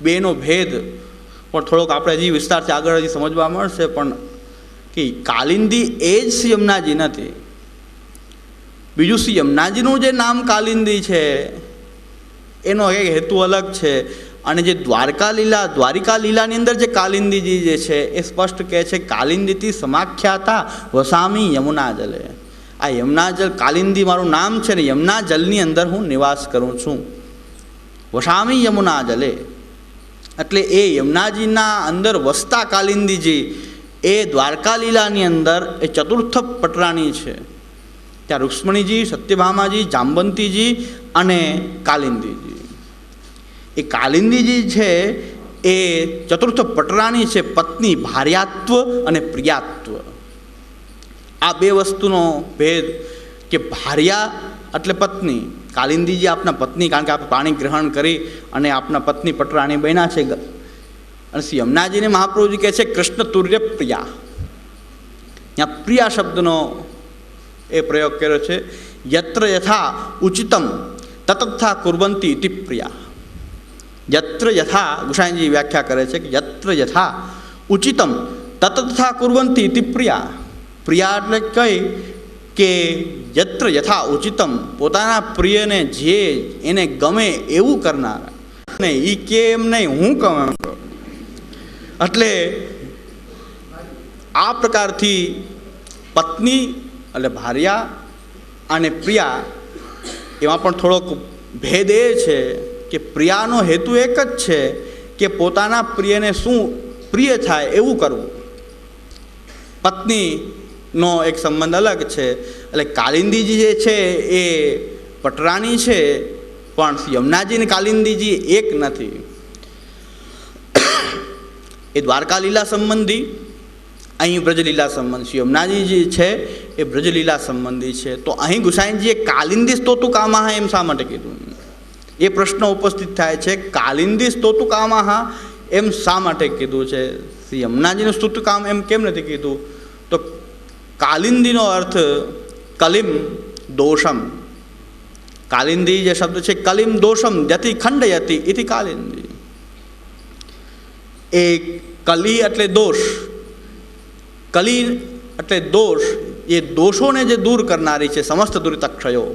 બેનો ભેદ પણ થોડોક આપણે હજી વિસ્તારથી આગળ હજી સમજવા મળશે. પણ કે કાલિંદી એ જ શ્રી યમુનાજી નથી. બીજું શ્રી યમુનાજીનું જે નામ કાલિંદી છે એનો એક હેતુ અલગ છે. અને જે દ્વારિકા લીલાની અંદર જે કાલિંદીજી જે છે એ સ્પષ્ટ કહે છે કાલિંદીથી સમાખ્યાતા વસામી યમુના જલે. આ યમુના જલ કાલિંદી મારું નામ છે ને યમુના જલની અંદર હું નિવાસ કરું છું. વસામી યમુના જલે એટલે એ યમુનાજીના અંદર વસતા કાલિંદીજી એ દ્વારકા લીલાની અંદર એ ચતુર્થ પટરાણી છે. ત્યાં રૂક્ષ્મણીજી, સત્યભામાજી, જાંબંતીજી અને કાલિંદીજી. એ કાલિંદીજી છે એ ચતુર્થ પટરાણી છે. પત્ની ભાર્યાત્વ અને પ્રિયાત્વ આ બે વસ્તુનો ભેદ. કે ભાર્યા એટલે પત્ની. કાલિંદીજી આપના પત્ની, કારણ કે આપણે પાણી ગ્રહણ કરી અને આપના પત્ની પટરાણી બન્યા છે. અને શ્રી યમુનાજીને મહાપ્રભુજી કહે છે કૃષ્ણ તુર્ય પ્રિયા. ત્યાં પ્રિયા શબ્દનો એ પ્રયોગ કર્યો છે. યત્ર યથા ઉચિતમ તતથા કુર્વંતી ઇતિ પ્રિયા. યત્ર યથા ગુસાઈજી વ્યાખ્યા કરે છે કે યત્ર યથા ઉચિતમ તતથા કુર્વંતી ઇતિ પ્રિયા. પ્રિયા એટલે કઈ કે યત્ર યથા ઉચિતમ પોતાના પ્રિયને જે એને ગમે એવું કરનાર. નહીં એ કે એમ નહીં, હું કહું એમ કહું. એટલે આ પ્રકારથી પત્ની એટલે ભાર્યા અને પ્રિયા એમાં પણ થોડોક ભેદ એ છે કે પ્રિયાનો હેતુ એક જ છે કે પોતાના પ્રિયને શું પ્રિય થાય એવું કરવું. પત્નીનો એક સંબંધ અલગ છે. એટલે કાલિંદીજી જે છે એ પટરાણી છે પણ યમુનાજી અને કાલિંદીજી એક નથી. એ દ્વારકા લીલા સંબંધી, અહીં બ્રજલીલા સંબંધી. યમુનાજી જે છે એ બ્રજલીલા સંબંધી છે. તો અહીં ગુસાઈજીએ કાલિંદી સ્તોતુ કામાહ એમ શા માટે કીધું? એ પ્રશ્ન ઉપસ્થિત થાય છે. કાલિંદી સ્તોતુ કામાહ એમ શા માટે કીધું છે? શ્રી યમુનાજીનું સ્તુતુ કામ એમ કેમ નથી કીધું? તો કાલિંદીનો અર્થ કલિમ દોષમ. કાલિંદી જે શબ્દ છે કલિમ દોષમ યતિ ખંડયતિ ઇતિ કાલિંદી. એ કલી એટલે દોષ, કલી એટલે દોષ. એ દોષોને જે દૂર કરનારી છે, સમસ્ત દુરિતક્ષયો.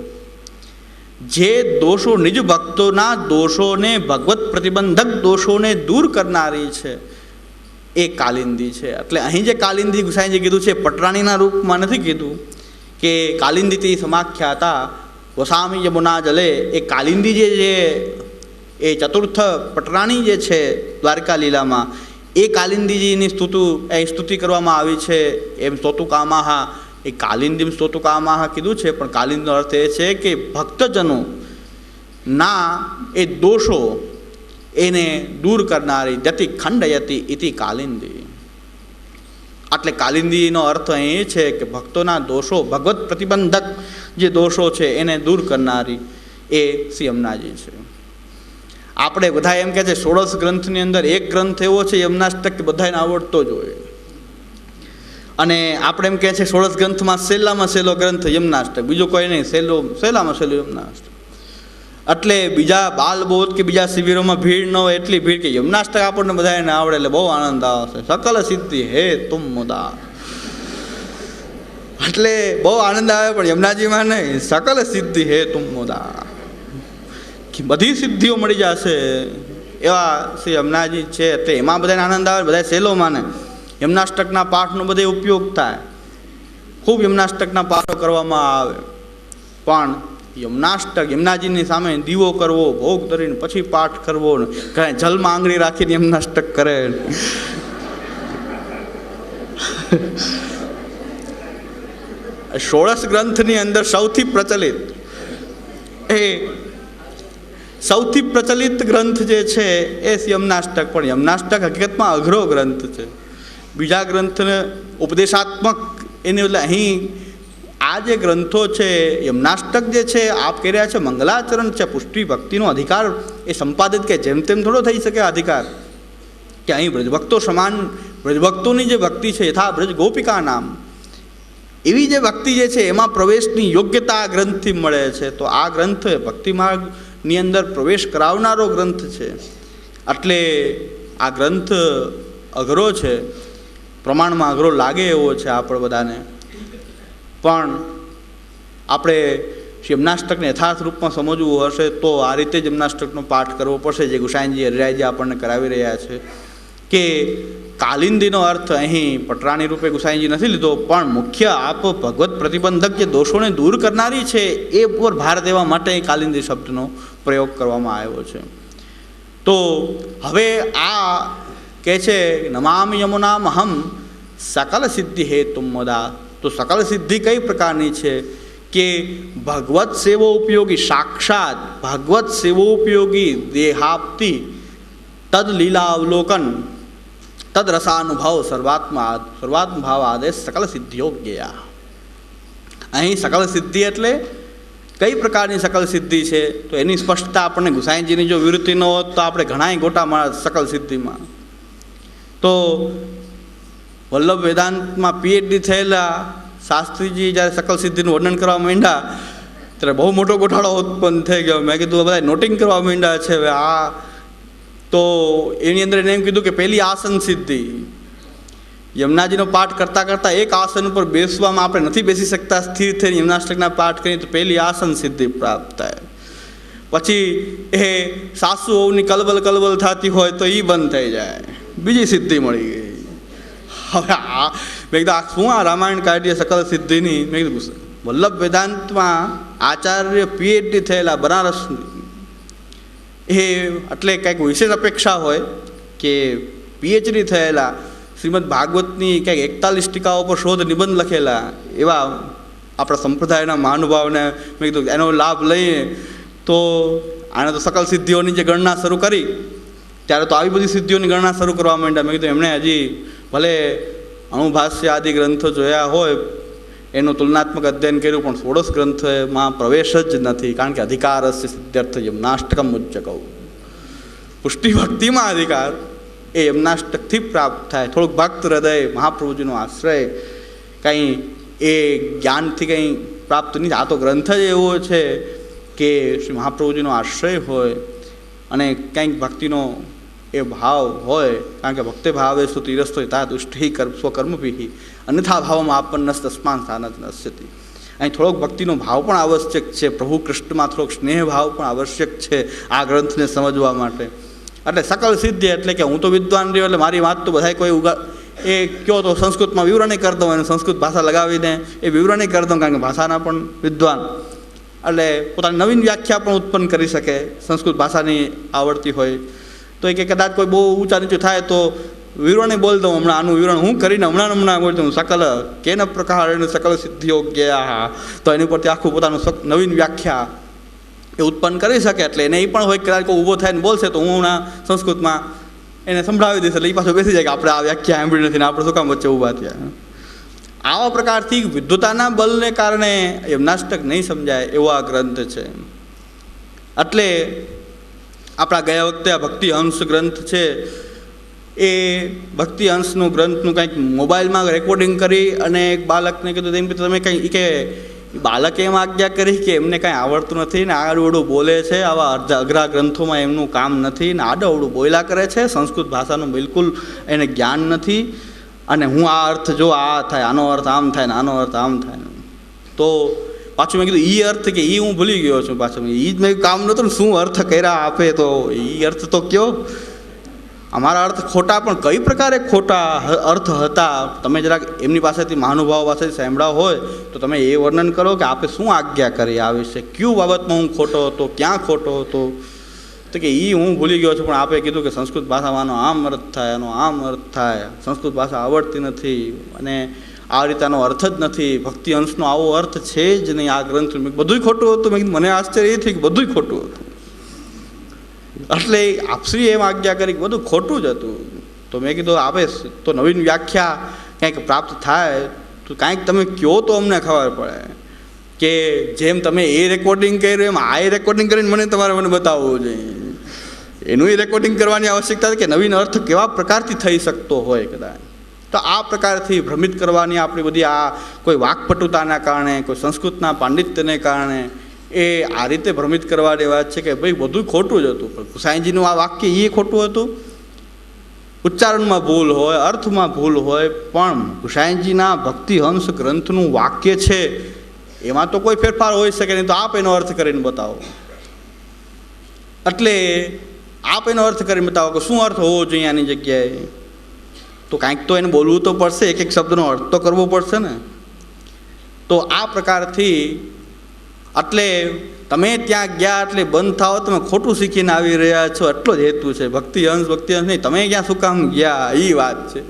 જે દોષો નિજ ભક્તોના દોષોને, ભગવત પ્રતિબંધક દોષોને દૂર કરનારી છે એ કાલિંદી છે. એટલે અહીં જે કાલિંદી ગુસાઈજી કીધું છે પટરાણીના રૂપમાં નથી કીધું કે કાલિંદીથી સમાખ્યાતા વસામી યમુના જલે. એ કાલિંદી જે એ ચતુર્થ પટરાણી જે છે દ્વારકા લીલામાં એ કાલિંદીજીની સ્તુતિ કરવામાં આવી છે. એમ સ્તોતુ કામાહ એ કાલિંદી સ્તોતુ કામાહ કીધું છે. પણ કાલિંદીનો અર્થ એ છે કે ભક્તજનો ના એ દોષો એને દૂર કરનારી યતિ ખંડયતિ ઇતિ કાલિંદી. એટલે કાલિંદીનો અર્થ અહીં એ છે કે ભક્તોના દોષો, ભગવત પ્રતિબંધક જે દોષો છે એને દૂર કરનારી એ શ્રી યમુનાજી છે. આપણે બધા એમ કહે છે 16 ગ્રંથની અંદર એક ગ્રંથ એવો છે યમુનાષ્ટક કે બધાને આવડતો જ હોય. અને આપણે એમ કહે છે 16 ગ્રંથમાં સહેલામાં સહેલો ગ્રંથ યમુનાષ્ટક, બીજો કોઈ નહીં, સહેલામાં સહેલું યમુનાષ્ટક. એટલે બીજા બાલબોધ કે બીજા શિબિરોમાં ભીડ ન હોય એટલી ભીડ કે યમુનાષ્ટક આપણને બધાને આવડે એટલે બહુ આનંદ આવશે. સકલ સિદ્ધિ હે તુમ મુદા. એટલે બહુ આનંદ આવે. પણ યમુનાજીમાં નહીં, સકલ સિદ્ધિ હે તુમ મુદા. બધી સિદ્ધિઓ મળી જશે એવા શ્રી યમુનાજી છે. એટલે એમાં બધાને આનંદ આવે, બધા સહેલો માને. યમુનાષ્ટકના પાઠનો બધે ઉપયોગ થાય, ખૂબ યમુનાષ્ટકના પાઠો કરવામાં આવે. પણ યમુનાષ્ટક યમુનાજીની સામે દીવો કરવો, ભોગ ધરીને પછી પાઠ કરવો, કાંઈ જલમાં આંગળી રાખીને યમુનાષ્ટક કરે. 16 ગ્રંથની અંદર સૌથી પ્રચલિત ગ્રંથ જે છે એ યમુનાષ્ટક. પણ યમુનાષ્ટક હકીકતમાં અઘરો ગ્રંથ છે. બીજા ગ્રંથને ઉપદેશાત્મક એને એટલે અહીં આ જે ગ્રંથો છે યમુનાષ્ટક જે છે આપ કહી રહ્યા છે મંગલાચરણ છે, પુષ્ટિ ભક્તિનો અધિકાર એ સંપાદિત કે જેમ તેમ થોડો થઈ શકે અધિકાર. કે અહીં બ્રજભક્તો સમાન, બ્રજભક્તોની જે ભક્તિ છે યથા બ્રજ ગોપિકા નામ, એવી જે ભક્તિ જે છે એમાં પ્રવેશની યોગ્યતા આ ગ્રંથથી મળે છે. તો આ ગ્રંથ ભક્તિ માર્ગની અંદર પ્રવેશ કરાવનારો ગ્રંથ છે. એટલે આ ગ્રંથ અઘરો છે, પ્રમાણમાં અઘરો લાગે એવો છે આપણે બધાને, પણ આપણે યમનાષ્ટકને યથાર્થ રૂપમાં સમજવું હશે તો આ રીતે જ યમનાષ્ટકનો પાઠ કરવો પડશે, જે ગુસાઈજી હરિરાયજી આપણને કરાવી રહ્યા છે. કે કાલિંદીનો અર્થ અહીં પટરાણી રૂપે ગુસાઈજી નથી લીધો, પણ મુખ્ય આપ ભગવત પ્રતિબંધક જે દોષોને દૂર કરનારી છે એ ઉપર ભાર દેવા માટે કાલિંદી શબ્દનો પ્રયોગ કરવામાં આવ્યો છે. તો હવે આ કહે છે નમામિ યમુનામહં સકલ સિદ્ધિ હેતુમ મદા. તો સકલ સિદ્ધિ કઈ પ્રકારની છે કે ભગવત સેવો ઉપયોગી, સાક્ષાત ભગવત સેવો ઉપયોગી દેહાપ્તિ, તદ લીલા અવલોકન, તદ રસાનુભવ, સર્વાત્મભાવ આદેશ સકલ સિદ્ધિઓ જ્ઞેયા. અહીં સકલ સિદ્ધિ એટલે કઈ પ્રકારની સકલ સિદ્ધિ છે તો એની સ્પષ્ટતા આપણને ગુસાઈજીની જો વિવૃત્તિ ન હોત તો આપણે ઘણાય ગોટા મળે સકલ સિદ્ધિમાં. તો વલ્લભ વેદાંતમાં PhD થયેલા શાસ્ત્રીજી જ્યારે સકલ સિદ્ધિનું વર્ણન કરવા માંડ્યા ત્યારે બહુ મોટો ગોઠાળો ઉત્પન્ન થઈ ગયો. મેં કીધું બધા નોટિંગ કરવા માંડ્યા છે હવે આ. તો એની અંદર એને એમ કીધું કે પહેલી આસન સિદ્ધિ, યમુનાજીનો પાઠ કરતાં કરતાં એક આસન ઉપર બેસવામાં આપણે નથી બેસી શકતા, સ્થિર થઈને યમુનાષ્ટકના પાઠ કરીએ તો પહેલી આસન સિદ્ધિ પ્રાપ્ત થાય. પછી એ સાસુ વહુની કલબલ થતી હોય તો એ બંધ થઈ જાય, બીજી સિદ્ધિ મળી ગઈ. હવે આ મેં કીધું આ શું આ રામાયણ કાઢીએ સકલ સિદ્ધિની. મેં કીધું વલ્લભ વેદાંતમાં આચાર્ય PhD થયેલા બનારસની, એ એટલે કંઈક વિશેષ અપેક્ષા હોય કે PhD થયેલા, શ્રીમદ ભાગવતની કંઈક 41 ટીકાઓ પર શોધ નિબંધ લખેલા એવા આપણા સંપ્રદાયના મહાનુભાવને મેં કીધું એનો લાભ લઈએ. તો આને તો સકલ સિદ્ધિઓની જે ગણના શરૂ કરી ત્યારે તો આવી બધી સિદ્ધિઓની ગણના શરૂ કરવા માંડ્યા. મેં કીધું એમણે હજી ભલે અણુભાષ્ય આદિ ગ્રંથો જોયા હોય, એનું તુલનાત્મક અધ્યયન કર્યું, પણ ષોડશ ગ્રંથમાં પ્રવેશ જ નથી. કારણ કે અધિકારસ્ય સિદ્ધ્યર્થ યમનાષ્ટકમ ઉચ્ચકૌ. પુષ્ટિ ભક્તિમાં અધિકાર એ યમનાષ્ટકથી પ્રાપ્ત થાય. થોડુંક ભક્ત હૃદય, મહાપ્રભુજીનો આશ્રય, કંઈ એ જ્ઞાનથી કંઈ પ્રાપ્ત નહીં. આ તો ગ્રંથ જ એવો છે કે શ્રી મહાપ્રભુજીનો આશ્રય હોય અને કંઈક ભક્તિનો એ ભાવ હોય. કારણ કે ભક્તિ ભાવે શું તીરસ્તો તા દુષ્ટિ સ્વકર્મભિ અન્યથા ભાવમાં આપન્નસ તસ્માન સાનત નશ્યતિ. અહીં થોડોક ભક્તિનો ભાવ પણ આવશ્યક છે, પ્રભુ કૃષ્ણમાં થોડોક સ્નેહ ભાવ પણ આવશ્યક છે આ ગ્રંથને સમજવા માટે. એટલે સકલ સિદ્ધિ એટલે કે હું તો વિદ્વાન રહ્યો એટલે મારી વાત તો બધા કોઈ એ કહો તો સંસ્કૃતમાં વિવરણી કરી દઉં, અને સંસ્કૃત ભાષા લગાવીને એ વિવરણી કરી દઉં. કારણ કે ભાષાના પણ વિદ્વાન એટલે પોતાની નવીન વ્યાખ્યા પણ ઉત્પન્ન કરી શકે સંસ્કૃત ભાષાની આવડતી હોય. તો એ કે કદાચ કોઈ બહુ ઊંચા નીચું થાય તો વિવરણી બોલ દઉં. હમણાં આનું વિવરણ હું કરીને હમણાં બોલ દઉં સકલ કેન પ્રકાર સકલ સિદ્ધિઓ ગયા. તો એની પરથી આખું પોતાનું નવીન વ્યાખ્યા એ ઉત્પન્ન કરી શકે. એટલે એને એ પણ હોય કદાચ કોઈ ઊભો થાય ને બોલશે તો હું હમણાં સંસ્કૃતમાં એને સંભળાવી દઈશ, એટલે એ પાછો બેસી જાય કે આપણે આ વ્યાખ્યા સાંભળી નથી ને આપણે શું કામ વચ્ચે ઊભા થયા. આવા પ્રકારથી વિદ્વતાના બલને કારણે યમનાષ્ટક નહીં સમજાય એવો આ ગ્રંથ છે. એટલે આપણા ગયા વખતે આ ભક્તિ અંશ ગ્રંથ છે એ ભક્તિ અંશનું ગ્રંથનું કંઈક મોબાઈલમાં રેકોર્ડિંગ કરી અને એક બાળકને કીધું તેમ તમે કંઈ કે બાળકે એમ આજ્ઞા કરી કે એમને કાંઈ આવડતું નથી ને આડું બોલે છે, આવા અઘરા ગ્રંથોમાં એમનું કામ નથી ને આડું બોલ્યા કરે છે, સંસ્કૃત ભાષાનું બિલકુલ એને જ્ઞાન નથી, અને હું આ અર્થ જો આ થાય, આનો અર્થ આમ થાય ને આનો અર્થ આમ થાય. તો પાછું મેં કીધું એ અર્થ કે એ હું ભૂલી ગયો છું. પાછું એ જ મેં કામ નહોતું ને, શું અર્થ કર્યા આપે તો એ અર્થ તો કયો. અમારા અર્થ ખોટા, પણ કઈ પ્રકારે ખોટા અર્થ હતા તમે જરાક એમની પાસેથી મહાનુભાવ પાસેથી સાંભળ્યા હોય તો તમે એ વર્ણન કરો કે આપે શું આજ્ઞા કરી આ વિશે, કયું બાબતમાં હું ખોટો હતો, ક્યાં ખોટો હતો. તો કે એ હું ભૂલી ગયો છું, પણ આપે કીધું કે સંસ્કૃત ભાષામાં આનો આમ અર્થ થાય, આનો આમ અર્થ થાય, સંસ્કૃત ભાષા આવડતી નથી અને આ રીતેનો અર્થ જ નથી, ભક્તિ અંશનો આવો અર્થ છે જ નહીં આ ગ્રંથ. બધું ખોટું હતું. મેં કીધું મને આશ્ચર્ય એ થયું કે બધું ખોટું હતું. એટલે આપશ્રી એમ આજ્ઞા કરી કે બધું ખોટું જ હતું. તો મેં કીધું આપે તો નવીન વ્યાખ્યા કંઈક પ્રાપ્ત થાય તો કાંઈક તમે કહો તો અમને ખબર પડે કે જેમ તમે એ રેકોર્ડિંગ કર્યું એમ આ રેકોર્ડિંગ કરીને મને બતાવવું જોઈએ. એનું એ રેકોર્ડિંગ કરવાની આવશ્યકતા કે નવીન અર્થ કેવા પ્રકારથી થઈ શકતો હોય કદાચ. તો આ પ્રકારથી ભ્રમિત કરવાની આપણી બધી આ કોઈ વાકપટુતાના કારણે, કોઈ સંસ્કૃતના પાંડિત્યને કારણે એ આ રીતે ભ્રમિત કરવાની વાત છે કે ભાઈ બધું ખોટું જ હતું, પણ ગુસાઈજીનું આ વાક્ય એ ખોટું હતું. ઉચ્ચારણમાં ભૂલ હોય, અર્થમાં ભૂલ હોય, પણ ગુસાઈજીના ભક્તિહંસ ગ્રંથનું વાક્ય છે એમાં તો કોઈ ફેરફાર હોઈ શકે નહીં. તો આપ એનો અર્થ કરીને બતાવો. એટલે આપ એનો અર્થ કરીને બતાવો કે શું અર્થ હોવો જોઈએ આની જગ્યાએ. તો કાંઈક તો એને બોલવું તો પડશે, એક એક શબ્દનો અર્થ તો કરવો પડશે ને. તો આ પ્રકારથી એટલે તમે ત્યાં ગયા એટલે બંધ થાવ, તમે ખોટું શીખીને આવી રહ્યા છો, એટલો જ હેતુ છે. ભક્તિહંસ નહીં, તમે ક્યાં શું કામ ગયા એ વાત છે.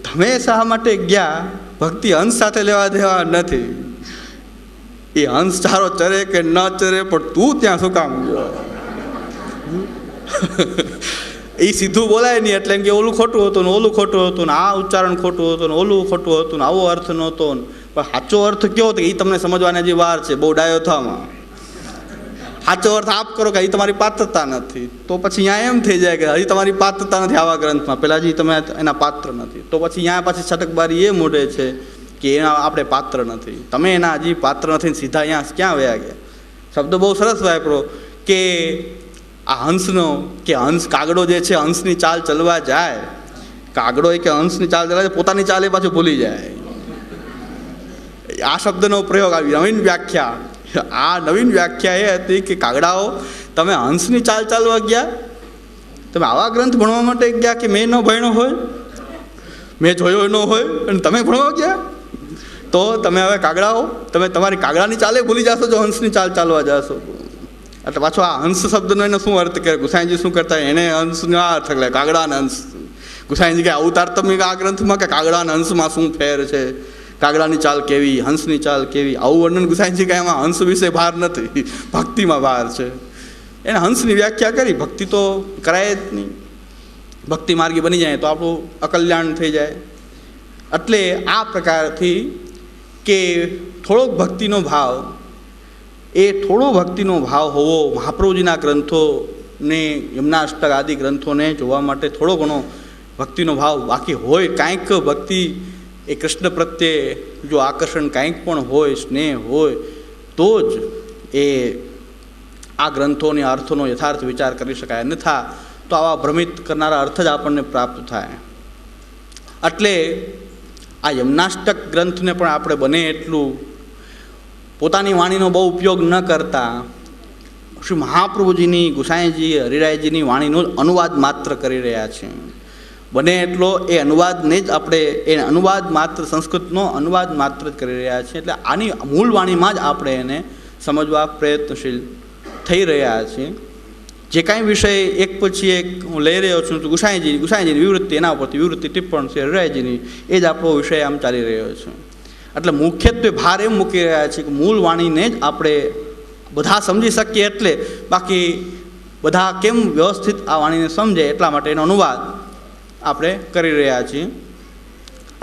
તમે શા માટે ગયા, ભક્તિહંસ સાથે લેવા દેવા નથી. એ હંસ ચારો ચરે કે ન ચરે, પણ તું ત્યાં શું કામ ગયો. એ સીધું બોલાય નહીં. એટલે એમ કે ઓલું ખોટું હતું ને ઓલું ખોટું હતું ને આ ઉચ્ચારણ ખોટું હતું ને ઓલું ખોટું હતું ને આવો અર્થ નહોતો. પણ સાચો અર્થ કયો હતો એ તમને સમજવાની હજી વાર છે. બહુ ડાયો થવામાં સાચો અર્થ આપ કરો કે હજી તમારી પાત્રતા નથી. તો પછી અહીંયા એમ થઈ જાય કે હજી તમારી પાત્રતા નથી આવા ગ્રંથમાં, પહેલાં હજી તમે એના પાત્ર નથી. તો પછી અહીંયા પાછી છટકબારી એ મોઢે છે કે એના આપણે પાત્ર નથી, તમે એના હજી પાત્ર નથી. સીધા અહીંયા ક્યાં વયા ગયા. શબ્દ બહુ સરસ વાપરો કે આ હંસનો કે હંસ કાગડો જે છે હંસની ચાલ ચલવા જાય, કાગડો એ કે હંસની ચાલ ચલાવે પોતાની ચાલ એ પાછું ભૂલી જાય. આ શબ્દનો પ્રયોગ આવી નવીન વ્યાખ્યા. આ નવીન વ્યાખ્યા એ હતી કે કાગડાઓ તમે હંસની ચાલ ચાલવા ગયા, તમે આવા ગ્રંથ ભણવા માટે ગયા કે મેં ન ભણ્યો હોય, મેં જોયો ન હોય અને તમે ભણવા ગયા. તો તમે હવે કાગડાઓ તમે તમારી કાગડાની ચાલે ભૂલી જશો જો હંસની ચાલ ચાલવા જશો. એટલે પાછો આ હંસ શબ્દનો એને શું અર્થ કરે, ગુસાઈજી શું કરતા એને હંસનો આ અર્થ કરે કાગડા અને હંસ. ગુસાઈજી કે આવું તારતમ્ય આ ગ્રંથમાં કે કાગડા અને હંસમાં શું ફેર છે, કાગડાની ચાલ કેવી, હંસની ચાલ કેવી, આવું વર્ણન ગુસાઈજી કે એમાં હંસ વિશે ભાર નથી, ભક્તિમાં ભાર છે. એને હંસની વ્યાખ્યા કરી, ભક્તિ તો કરાય જ નહીં. ભક્તિ માર્ગી બની જાય તો આપણું અકલ્યાણ થઈ જાય. એટલે આ પ્રકારથી કે થોડોક ભક્તિનો ભાવ, એ થોડો ભક્તિનો ભાવ હોવો મહાપ્રભુજીના ગ્રંથોને, યમનાષ્ટક આદિ ગ્રંથોને જોવા માટે થોડો ઘણો ભક્તિનો ભાવ બાકી હોય. કાંઈક ભક્તિ એ કૃષ્ણ પ્રત્યે જો આકર્ષણ કાંઈક પણ હોય, સ્નેહ હોય, તો જ એ આ ગ્રંથોને અર્થોનો યથાર્થ વિચાર કરી શકાય. અન્યથા તો આવા ભ્રમિત કરનારા અર્થ જ આપણને પ્રાપ્ત થાય. એટલે આ યમનાષ્ટક ગ્રંથને પણ આપણે બને એટલું પોતાની વાણીનો બહુ ઉપયોગ ન કરતા શ્રી મહાપ્રભુજીની, ગુસાઈજી, હરિરાયજીની વાણીનો અનુવાદ માત્ર કરી રહ્યા છે. બને એટલો એ અનુવાદને જ આપણે એ અનુવાદ માત્ર, સંસ્કૃતનો અનુવાદ માત્ર જ કરી રહ્યા છીએ. એટલે આની મૂળ વાણીમાં જ આપણે એને સમજવા પ્રયત્નશીલ થઈ રહ્યા છીએ. જે કાંઈ વિષય એક પછી એક હું લઈ રહ્યો છું, ગુસાઈજીની વિવૃત્તિ, એના ઉપરથી વિવૃત્તિ, ટિપ્પણ છે હરિરાયજીની, એ જ આપણો વિષય આમ ચાલી રહ્યો છે. એટલે મુખ્યત્વે ભાર એમ મૂકી રહ્યા છે કે મૂળ વાણીને જ આપણે બધા સમજી શકીએ. એટલે બાકી બધા કેમ વ્યવસ્થિત આ વાણીને સમજે એટલા માટે એનો અનુવાદ આપણે કરી રહ્યા છીએ.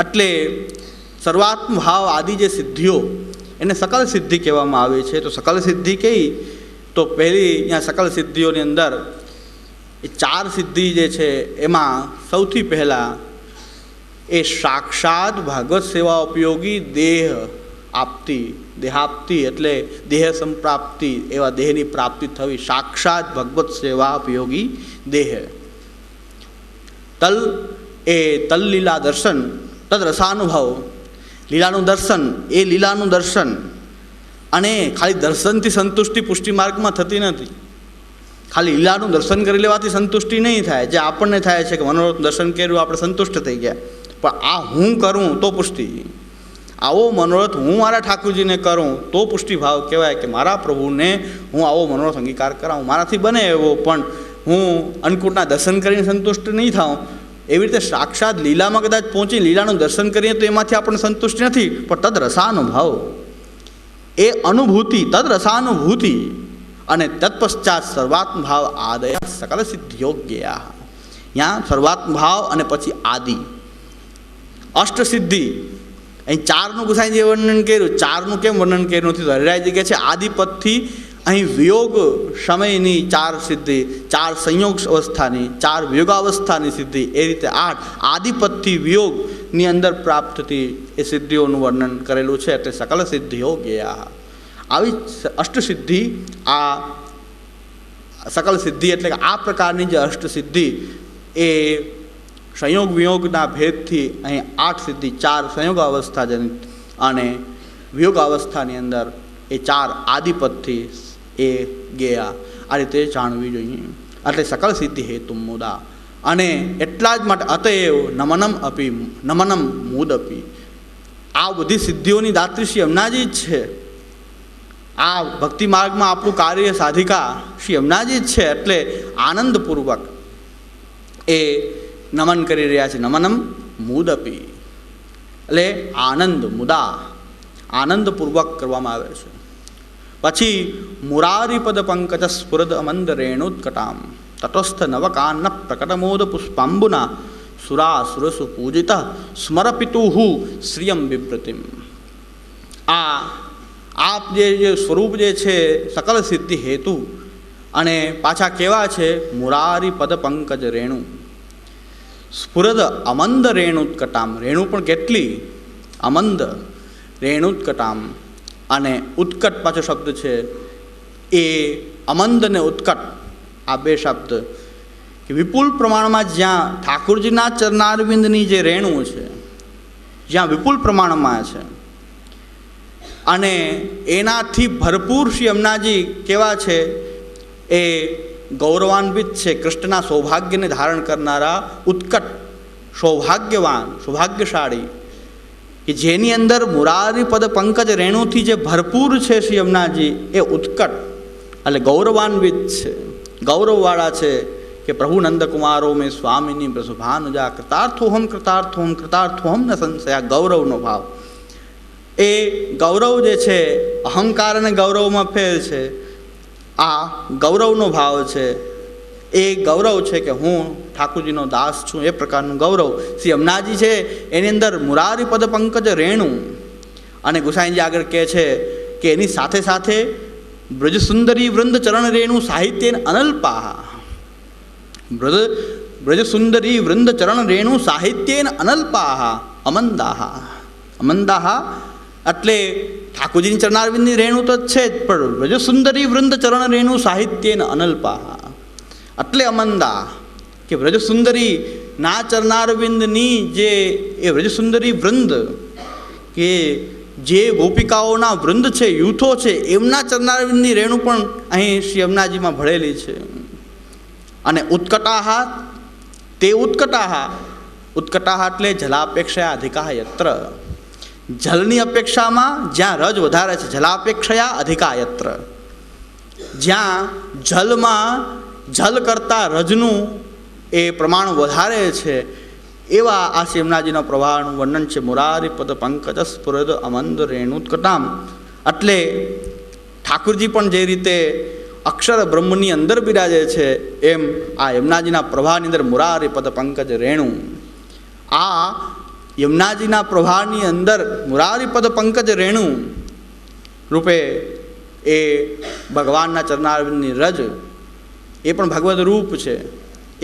એટલે સર્વાત્મ ભાવ આદિ જે સિદ્ધિઓ એને સકલ સિદ્ધિ કહેવામાં આવે છે. તો સકલ સિદ્ધિ કઈ, તો પહેલી અહીંયા સકલ સિદ્ધિઓની અંદર એ 4 સિદ્ધિ જે છે એમાં સૌથી પહેલાં એ સાક્ષાત ભાગવત સેવા ઉપયોગી દેહાપ્તિ એટલે દેહ સંપ્રાપ્તિ, એવા દેહની પ્રાપ્તિ થવી. સાક્ષાત ભગવત સેવા ઉપયોગી દેહ. તલ લીલા દર્શન, તદ રસાનુભવ. લીલાનું દર્શન, એ લીલાનું દર્શન. અને ખાલી દર્શનથી સંતુષ્ટિ પુષ્ટિ માર્ગમાં થતી નથી. ખાલી લીલાનું દર્શન કરી લેવાથી સંતુષ્ટિ નહીં થાય. જે આપણને થાય છે કે મનોરથ દર્શન કર્યું આપણે સંતુષ્ટ થઈ ગયા, પણ આ હું કરું તો પુષ્ટિ. આવો મનોરથ હું મારા ઠાકોરજીને કરું તો પુષ્ટિ ભાવ કહેવાય કે મારા પ્રભુને હું આવો મનોરથ અંગીકાર કરાવું. મારાથી બને એવો, પણ હું અન્નકૂટના દર્શન કરીને સંતુષ્ટ નહીં થાઉં. એવી રીતે સાક્ષાત લીલામાં કદાચ પહોંચી લીલાનું દર્શન કરીએ તો એમાંથી આપણને સંતુષ્ટ નથી, પણ તદ રસાનુભવ, એ અનુભૂતિ, તદ રસાનુભૂતિ. અને તત્પશ્ચાત સર્વાત્મ ભાવ આદય સકલ સિદ્ધિયોગ્યા. ત્યાં સર્વાત્મ ભાવ અને પછી આદિ અષ્ટસિદ્ધિ. અહીં 4નું ગુસાઈજીએ વર્ણન કર્યું. 4નું કેમ વર્ણન કર્યું નથી? હરિરાયજી કહે છે આદિપદથી અહીં વિયોગ સમયની 4 સિદ્ધિ, 4 સંયોગ અવસ્થાની, 4 વિયોગાવસ્થાની સિદ્ધિ, એ રીતે 8 આદિપદથી વિયોગની અંદર પ્રાપ્ત થતી એ સિદ્ધિઓનું વર્ણન કરેલું છે. એટલે સકલ સિદ્ધિઓ ગયા. આવી અષ્ટસિદ્ધિ, આ સકલ સિદ્ધિ એટલે કે આ પ્રકારની જે અષ્ટસિદ્ધિ એ સંયોગ વિયોગના ભેદથી અહીં 8 સિદ્ધિ, 4 સંયોગ અવસ્થા જનિત અને વિયોગ અવસ્થાની અંદર એ 4 આદિપદથી એ ગયા. આ રીતે જાણવી જોઈએ. એટલે સકલ સિદ્ધિ હેતુ મુદા, અને એટલા જ માટે અતએવ નમનમ અપી નમનમ મુદ અપી, આ બધી સિદ્ધિઓની દાત્રી શ્રી યમુનાજી જ છે. આ ભક્તિ માર્ગમાં આપણું કાર્ય સાધિકા શ્રી યમુનાજી જ છે. એટલે આનંદપૂર્વક એ નમન કરી રહ્યા છે. નમનમ મુદ અપી એટલે આનંદ, મુદા આનંદપૂર્વક કરવામાં આવે છે. પછી મુરારીપદ પંકજ સ્ફુરદ અમંદ રેણુત્કટામ તટસ્થ નવકાન્ન પ્રકટમોદ પુષ્પાંબુના સુરાસુરસુ પૂજિત સ્મરપિતુહુ શ્રિયમ બિભ્રતિમ. આપ જે સ્વરૂપ જે છે સકલ સિદ્ધિ હેતુ, અને પાછા કેવા છે? મુરારીપદ પંકજ રેણુ સ્ફુરદ અમંદ રેણુત્કટામ. રેણુ પણ કેટલી? અમંદ રેણુત્કટામ. અને ઉત્કટ પાછો શબ્દ છે. એ અમંદ ને ઉત્કટ આ બે શબ્દ કે વિપુલ પ્રમાણમાં જ્યાં ઠાકોરજીના ચરણારવિંદની જે રેણુ છે, જ્યાં વિપુલ પ્રમાણમાં છે, અને એનાથી ભરપૂર શ્રી યમુનાજી કેવા છે? એ ગૌરવાન્વિત છે. કૃષ્ણના સૌભાગ્યને ધારણ કરનારા ઉત્કટ, સૌભાગ્યવાન, સૌભાગ્યશાળી, કે જેની અંદર મુરારીપદ પંકજ રેણુથી જે ભરપૂર છે શ્રી યમુનાજી, એ ઉત્કટ એટલે ગૌરવાન્વિત છે, ગૌરવવાળા છે. કે પ્રભુ નંદકુમારો મેં સ્વામીની પ્રસુભાનુજા કૃતાર્થોહમ કૃતાર્થોહમ કૃતાર્થોહમ ન સંશયા. ગૌરવનો ભાવ, એ ગૌરવ જે છે, અહંકાર અને ગૌરવમાં ફેર છે. આ ગૌરવનો ભાવ છે. એ ગૌરવ છે કે હું ઠાકોરજીનો દાસ છું, એ પ્રકારનું ગૌરવ શ્રી યમુનાજી છે. એની અંદર મુરારીપદ પંકજ રેણુ, અને ગુસાઈજી આગળ કહે છે કે એની સાથે સાથે બ્રજસુંદરી વૃંદ ચરણ રેણુ સાહિત્યેન અનલ્પાહ. બ્રજસુંદરી વૃંદ ચરણ રેણુ સાહિત્યેન અનલ્પાહ અમંદાહ. અમંદાહ એટલે ઠાકોરજીની ચરણારવિંદની રેણુ તો છે જ, પણ બ્રજસુંદરી વૃંદ ચરણ રેણુ સાહિત્યેન અનલ્પાહ એટલે અમંદા. કે વ્રજસુંદરી ના ચરણારવિંદની જે એ વ્રજસુંદરી વૃંદ, કે જે ગોપિકાઓના વૃંદ છે, યુથો છે, એમના ચરણારવિંદની રેણુ પણ અહીં શ્રી યમુનાજીમાં ભળેલી છે. અને ઉત્કટાહ, તે ઉત્કટાહ, ઉત્કટાહ એટલે જલાપેક્ષયા અધિકા યત્ર. જલની અપેક્ષામાં જ્યાં રજ વધારે છે, જલાપેક્ષયા અધિકા યત્ર, જ્યાં જલમાં જલ કરતાં રજનું એ પ્રમાણ વધારે છે, એવા આ શ્રી યમુનાજીના પ્રવાહનું વર્ણન છે. મુરારીપદ પંકજ સ્ફુરદ અમંદ રેણુત્કટામ. એટલે ઠાકોરજી પણ જે રીતે અક્ષર બ્રહ્મની અંદર બિરાજે છે, એમ આ યમુનાજીના પ્રવાહની અંદર મુરારીપદ પંકજ રેણુ. આ યમુનાજીના પ્રવાહની અંદર મુરારીપદ પંકજ રેણુ રૂપે એ ભગવાનના ચરણારવિંદની રજ, એ પણ ભગવદ રૂપ છે,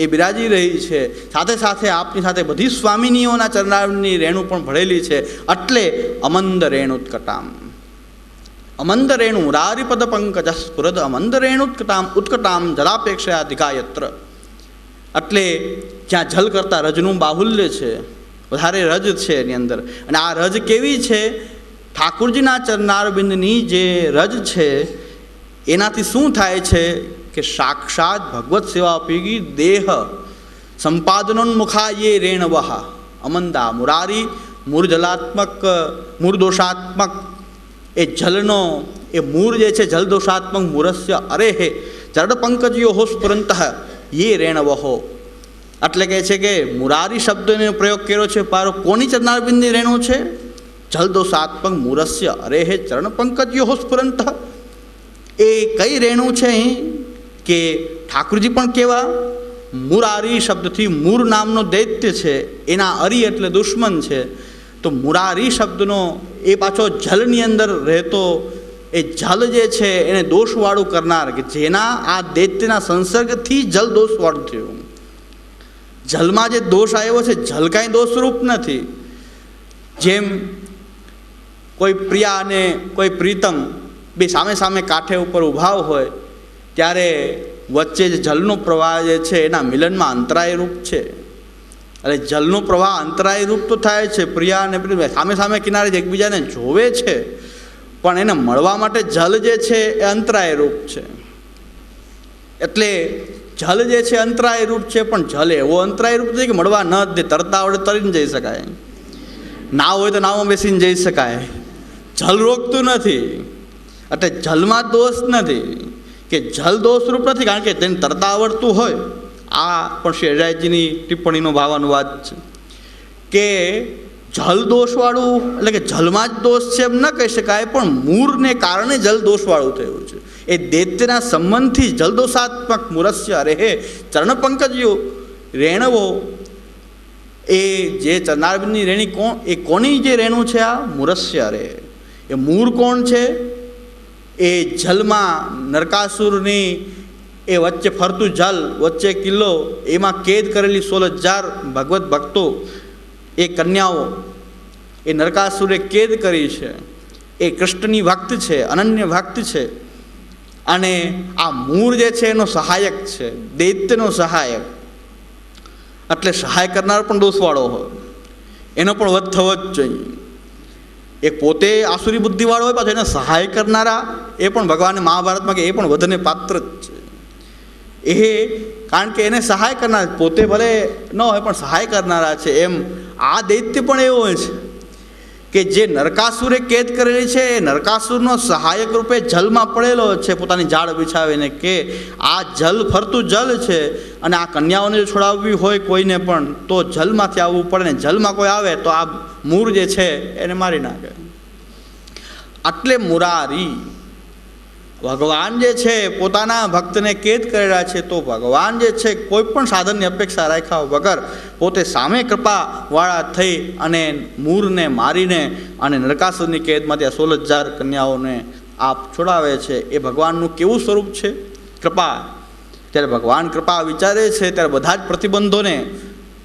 એ બિરાજી રહી છે. સાથે સાથે આપની સાથે બધી સ્વામિનીઓના ચરણારવિંદની રેણુ પણ ભળેલી છે. એટલે અમંદ રેણુત્કટામ. અમંદ રેણુ મુરારીપદ પંકજ સ્ફુરદ અમંદ રેણુત્કટામ ઉત્કટામ જલાપેક્ષયા અધિકાયત્ર. એટલે જ્યાં જલ કરતાં રજનું બાહુલ્ય છે, વધારે રજ છે એની અંદર. અને આ રજ કેવી છે? ઠાકોરજીના ચરણારવિંદની જે રજ છે, એનાથી શું થાય છે કે સાક્ષાત ભગવત સેવા ઉપયોગી દેહ સંપાદનોન્મુખા યે રેણવઃ અમંદા. મુરારી મૂળજલાત્મક, મૂળદોષાત્મક એ જલનો એ મૂળ જે છે, જલદોષાત્મક મૂળસ્ય અરેહે જડ પંકજયો સ્ફુરંત યે રેણવહો. એટલે કહે છે કે મુરારી શબ્દનો પ્રયોગ કર્યો છે, પારો કોની ચરણારવિંદની રેણુ છે? જલદોષાત્મક મૂળસ્ય અરેહે ચરણ પંકજયો સ્ફુરંત. એ કઈ રેણુ છે અહીં? કે ઠાકુરજી પણ કેવા? મુરારી શબ્દથી મૂર નામનો દૈત્ય છે, એના અરી એટલે દુશ્મન છે. તો મુરારી શબ્દનો એ પાછો જલની અંદર રહેતો એ જલ જે છે એને દોષવાળું કરનાર, કે જેના આ દૈત્યના સંસર્ગથી જલ દોષવાળું થયું. જલમાં જે દોષ આવ્યો છે, જલ કાંઈ દોષરૂપ નથી. જેમ કોઈ પ્રિયા અને કોઈ પ્રીતમ બે સામે સામે કાંઠે ઉપર ઊભા હોય ત્યારે વચ્ચે જે જલનો પ્રવાહ જે છે એના મિલનમાં અંતરાય રૂપ છે. એટલે જલનો પ્રવાહ અંતરાય રૂપ તો થાય છે, પ્રિયા અને પ્રિય સામે સામે કિનારે એકબીજાને જોવે છે, પણ એને મળવા માટે જલ જે છે એ અંતરાય રૂપ છે. એટલે જલ જે છે અંતરાય રૂપ છે, પણ જલ એવો અંતરાય રૂપ છે કે મળવા ન દે. તરતા આવડે તરીને જઈ શકાય, નાવ હોય તો નાવમાં બેસીને જઈ શકાય, જલ રોકતું નથી. એટલે જલમાં દોષ નથી કે જલ દોષરૂપ નથી, કારણ કે તેને તરતા આવડતું હોય. આ પણ શ્રી હરિરાયજીની ટિપ્પણીનો ભાવ અનુવાદ છે કે જલ દોષવાળું એટલે કે જલમાં જ દોષ છે એમ ન કહી શકાય, પણ મૂળને કારણે જલ દોષવાળું થયું છે. એ દૈત્યના સંબંધથી જલદોષાત્મક મુરસ્ય અરે હે ચરણ પંકજ્યો રેણવો. એ જે ચરણારવિંદની રેણી કોણ, એ કોની જે રેણું છે? આ મુરસ્ય અરે. એ મૂળ કોણ છે? એ જલમાં નરકાસુરની એ વચ્ચે ફરતું જલ, વચ્ચે કિલ્લો, એમાં કેદ કરેલી 16,000 ભગવત ભક્તો, એ કન્યાઓ એ નરકાસુરે કેદ કરી છે. એ કૃષ્ણની ભક્ત છે, અનન્ય ભક્ત છે. અને આ મૂળ જે છે એનો સહાયક છે, દૈત્યનો સહાયક. એટલે સહાય કરનાર પણ દોષવાળો હોય, એનો પણ વધ થવો જ જોઈએ. એ પોતે આસુરી બુદ્ધિવાળો હોય, પાછો એને સહાય કરનારા એ પણ ભગવાને મહાભારતમાં કે એ પણ વધને પાત્ર જ છે. એ કારણ કે એને સહાય કરનાર, પોતે ભલે ન હોય પણ સહાય કરનારા છે. એમ આ દૈત્ય પણ એવો હોય છે કે જે નરકાસુરે કેદ કરેલી છે, એ નરકાસુરનો સહાયક રૂપે જલમાં પડેલો છે, પોતાની જાળ બિછાવીને કે આ જલ ફરતું જલ છે, અને આ કન્યાઓને જો છોડાવવી હોય કોઈને પણ તો જલમાંથી આવવું પડે, ને જલમાં કોઈ આવે તો આ મૂળ જે છે એને મારી નાખે. એટલે મુરારી ભગવાન જે છે પોતાના ભક્તને કેદ કરેલા છે, તો ભગવાન જે છે કોઈ પણ સાધનની અપેક્ષા રાખ્યા વગર પોતે સામે કૃપાવાળા થઈ અને મૂરને મારીને અને નરકાસુરની કેદમાંથી આ 16,000 કન્યાઓને આપ છોડાવે છે. એ ભગવાનનું કેવું સ્વરૂપ છે? કૃપા. ત્યારે ભગવાન કૃપા વિચારે છે ત્યારે બધા જ પ્રતિબંધોને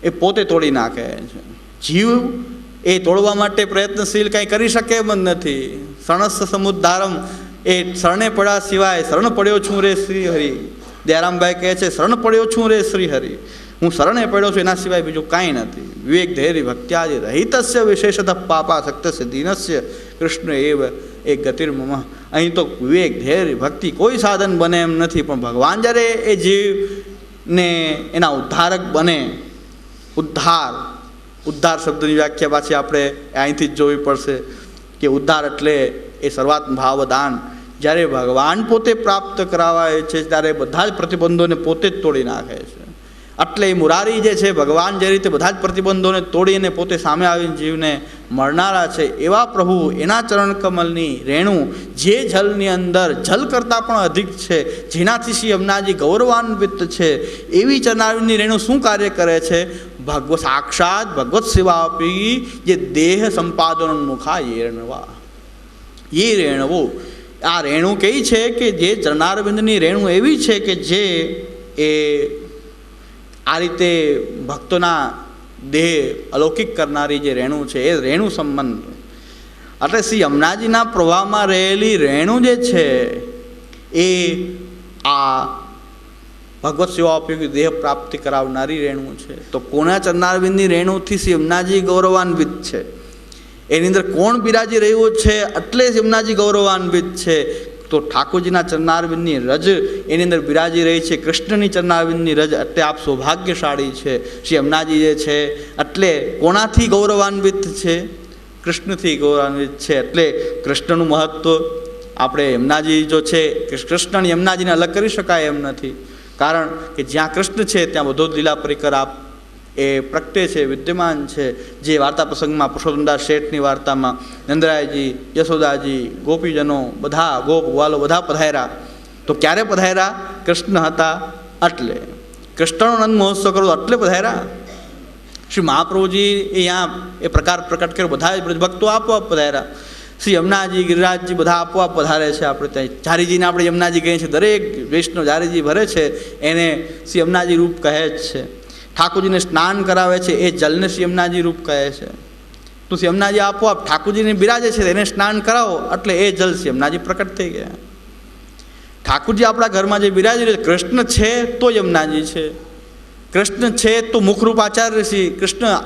એ પોતે તોડી નાખે છે. જીવ એ તોડવા માટે પ્રયત્નશીલ કંઈ કરી શકે એમ જ નથી. શરણસ્થ સમુદ્ધારમ, એ શરણે પડ્યા સિવાય શરણ પડ્યો છું રે શ્રી હરિ. દયારામભાઈ કહે છે શરણ પડ્યો છું રે શ્રી હરિ, હું શરણે પડ્યો છું એના સિવાય બીજું કાંઈ નથી. વિવેક ધૈર્ય ભક્ત્યાદિ રહિતસ્ય વિશેષતઃ પાપા શક્તસ્ય દીનસ્ય કૃષ્ણ એવ એક ગતિર્મમ. અહીં તો વિવેક ધૈર્ય ભક્તિ કોઈ સાધન બને એમ નથી, પણ ભગવાન જ્યારે એ જીવને એના ઉદ્ધારક બને, ઉદ્ધાર શબ્દની વ્યાખ્યા પાછી આપણે અહીંથી જ જોવી પડશે કે ઉદ્ધાર એટલે એ સર્વાત્મ ભાવદાન. જ્યારે ભગવાન પોતે પ્રાપ્ત કરાવાય છે ત્યારે બધા જ પ્રતિબંધોને પોતે જ તોડી નાખે છે. એટલે એ મુરારી જે છે ભગવાન જે રીતે બધા જ પ્રતિબંધોને તોડીને પોતે સામે આવીને જીવને મળનારા છે, એવા પ્રભુ એના ચરણ કમલની રેણું જે જલની અંદર જલ કરતાં પણ અધિક છે, જેનાથી શ્રી યમુનાજી ગૌરવાન્વિત છે, એવી ચરણારવિંદની રેણું શું કાર્ય કરે છે? સાક્ષાત ભગવત સેવા આપી જે દેહ સંપાદનોન્મુખા એ રેણવા. એ રેણવું, આ રેણુ કઈ છે કે જે ચરણારવિંદની રેણુ એવી છે કે જે એ આ રીતે ભક્તોના દેહ અલૌકિક કરનારી જે રેણુ છે એ રેણુ સંબંધ. એટલે શ્રી યમુનાજીના પ્રવાહમાં રહેલી રેણુ જે છે એ આ ભગવત સેવા ઉપયોગી દેહ પ્રાપ્તિ કરાવનારી રેણુ છે. તો કોના ચરણારવિંદની રેણુથી શ્રી યમુનાજી ગૌરવાન્વિત છે? એની અંદર કોણ બિરાજી રહ્યું છે એટલે યમુનાજી ગૌરવાન્વિત છે? તો ઠાકોરજીના ચરણારવિંદની રજ એની અંદર બિરાજી રહી છે, કૃષ્ણની ચરણારવિંદની રજ. એટલે આપ સૌભાગ્યશાળી છે. શ્રી યમુનાજી જે છે એટલે કોનાથી ગૌરવાન્વિત છે? કૃષ્ણથી ગૌરવાન્વિત છે. એટલે કૃષ્ણનું મહત્વ આપણે યમુનાજી જો છે, કૃષ્ણ યમુનાજીને અલગ કરી શકાય એમ નથી. કારણ કે જ્યાં કૃષ્ણ છે ત્યાં બધો જ લીલા પરિકર આપ એ પ્રગટે છે, વિદ્યમાન છે. જે વાર્તા પ્રસંગમાં પુરુષોત્તમદાસ શેઠની વાર્તામાં નંદરાયજી, યશોદાજી, ગોપીજનો બધા ગોપ વાલો બધા પધાર્યા. તો ક્યારે પધાર્યા? કૃષ્ણ હતા એટલે. કૃષ્ણનો નંદ મહોત્સવ કરો એટલે પધાર્યા. શ્રી મહાપ્રભુજી અહીંયા એ પ્રકાર પ્રકટ કર્યો, બધા જ ભક્તો આપોઆપ પધાર્યા. શ્રી યમુનાજી, ગિરિરાજજી બધા આપોઆપ પધારે છે. આપણે ત્યાં ઝારીજીને આપણે યમુનાજી કહીએ છીએ, દરેક વૈષ્ણવ ઝારીજી ભરે છે એને શ્રી યમુનાજી રૂપ કહે જ છે. ઠાકોરજીને સ્નાન કરાવે છે એ જલને શ્રી યમુનાજી રૂપ કહે છે. તો યમુનાજી આપોઆપ ઠાકોરજીને બિરાજે છે એને સ્નાન કરાવો એટલે એ જલ યમુનાજી પ્રકટ થઈ ગયા. ઠાકોરજી આપણા ઘરમાં જે બિરાજી રહ્યા કૃષ્ણ છે તો યમુનાજી છે, કૃષ્ણ છે તો મુખરૂપ આચાર્ય ઋષિ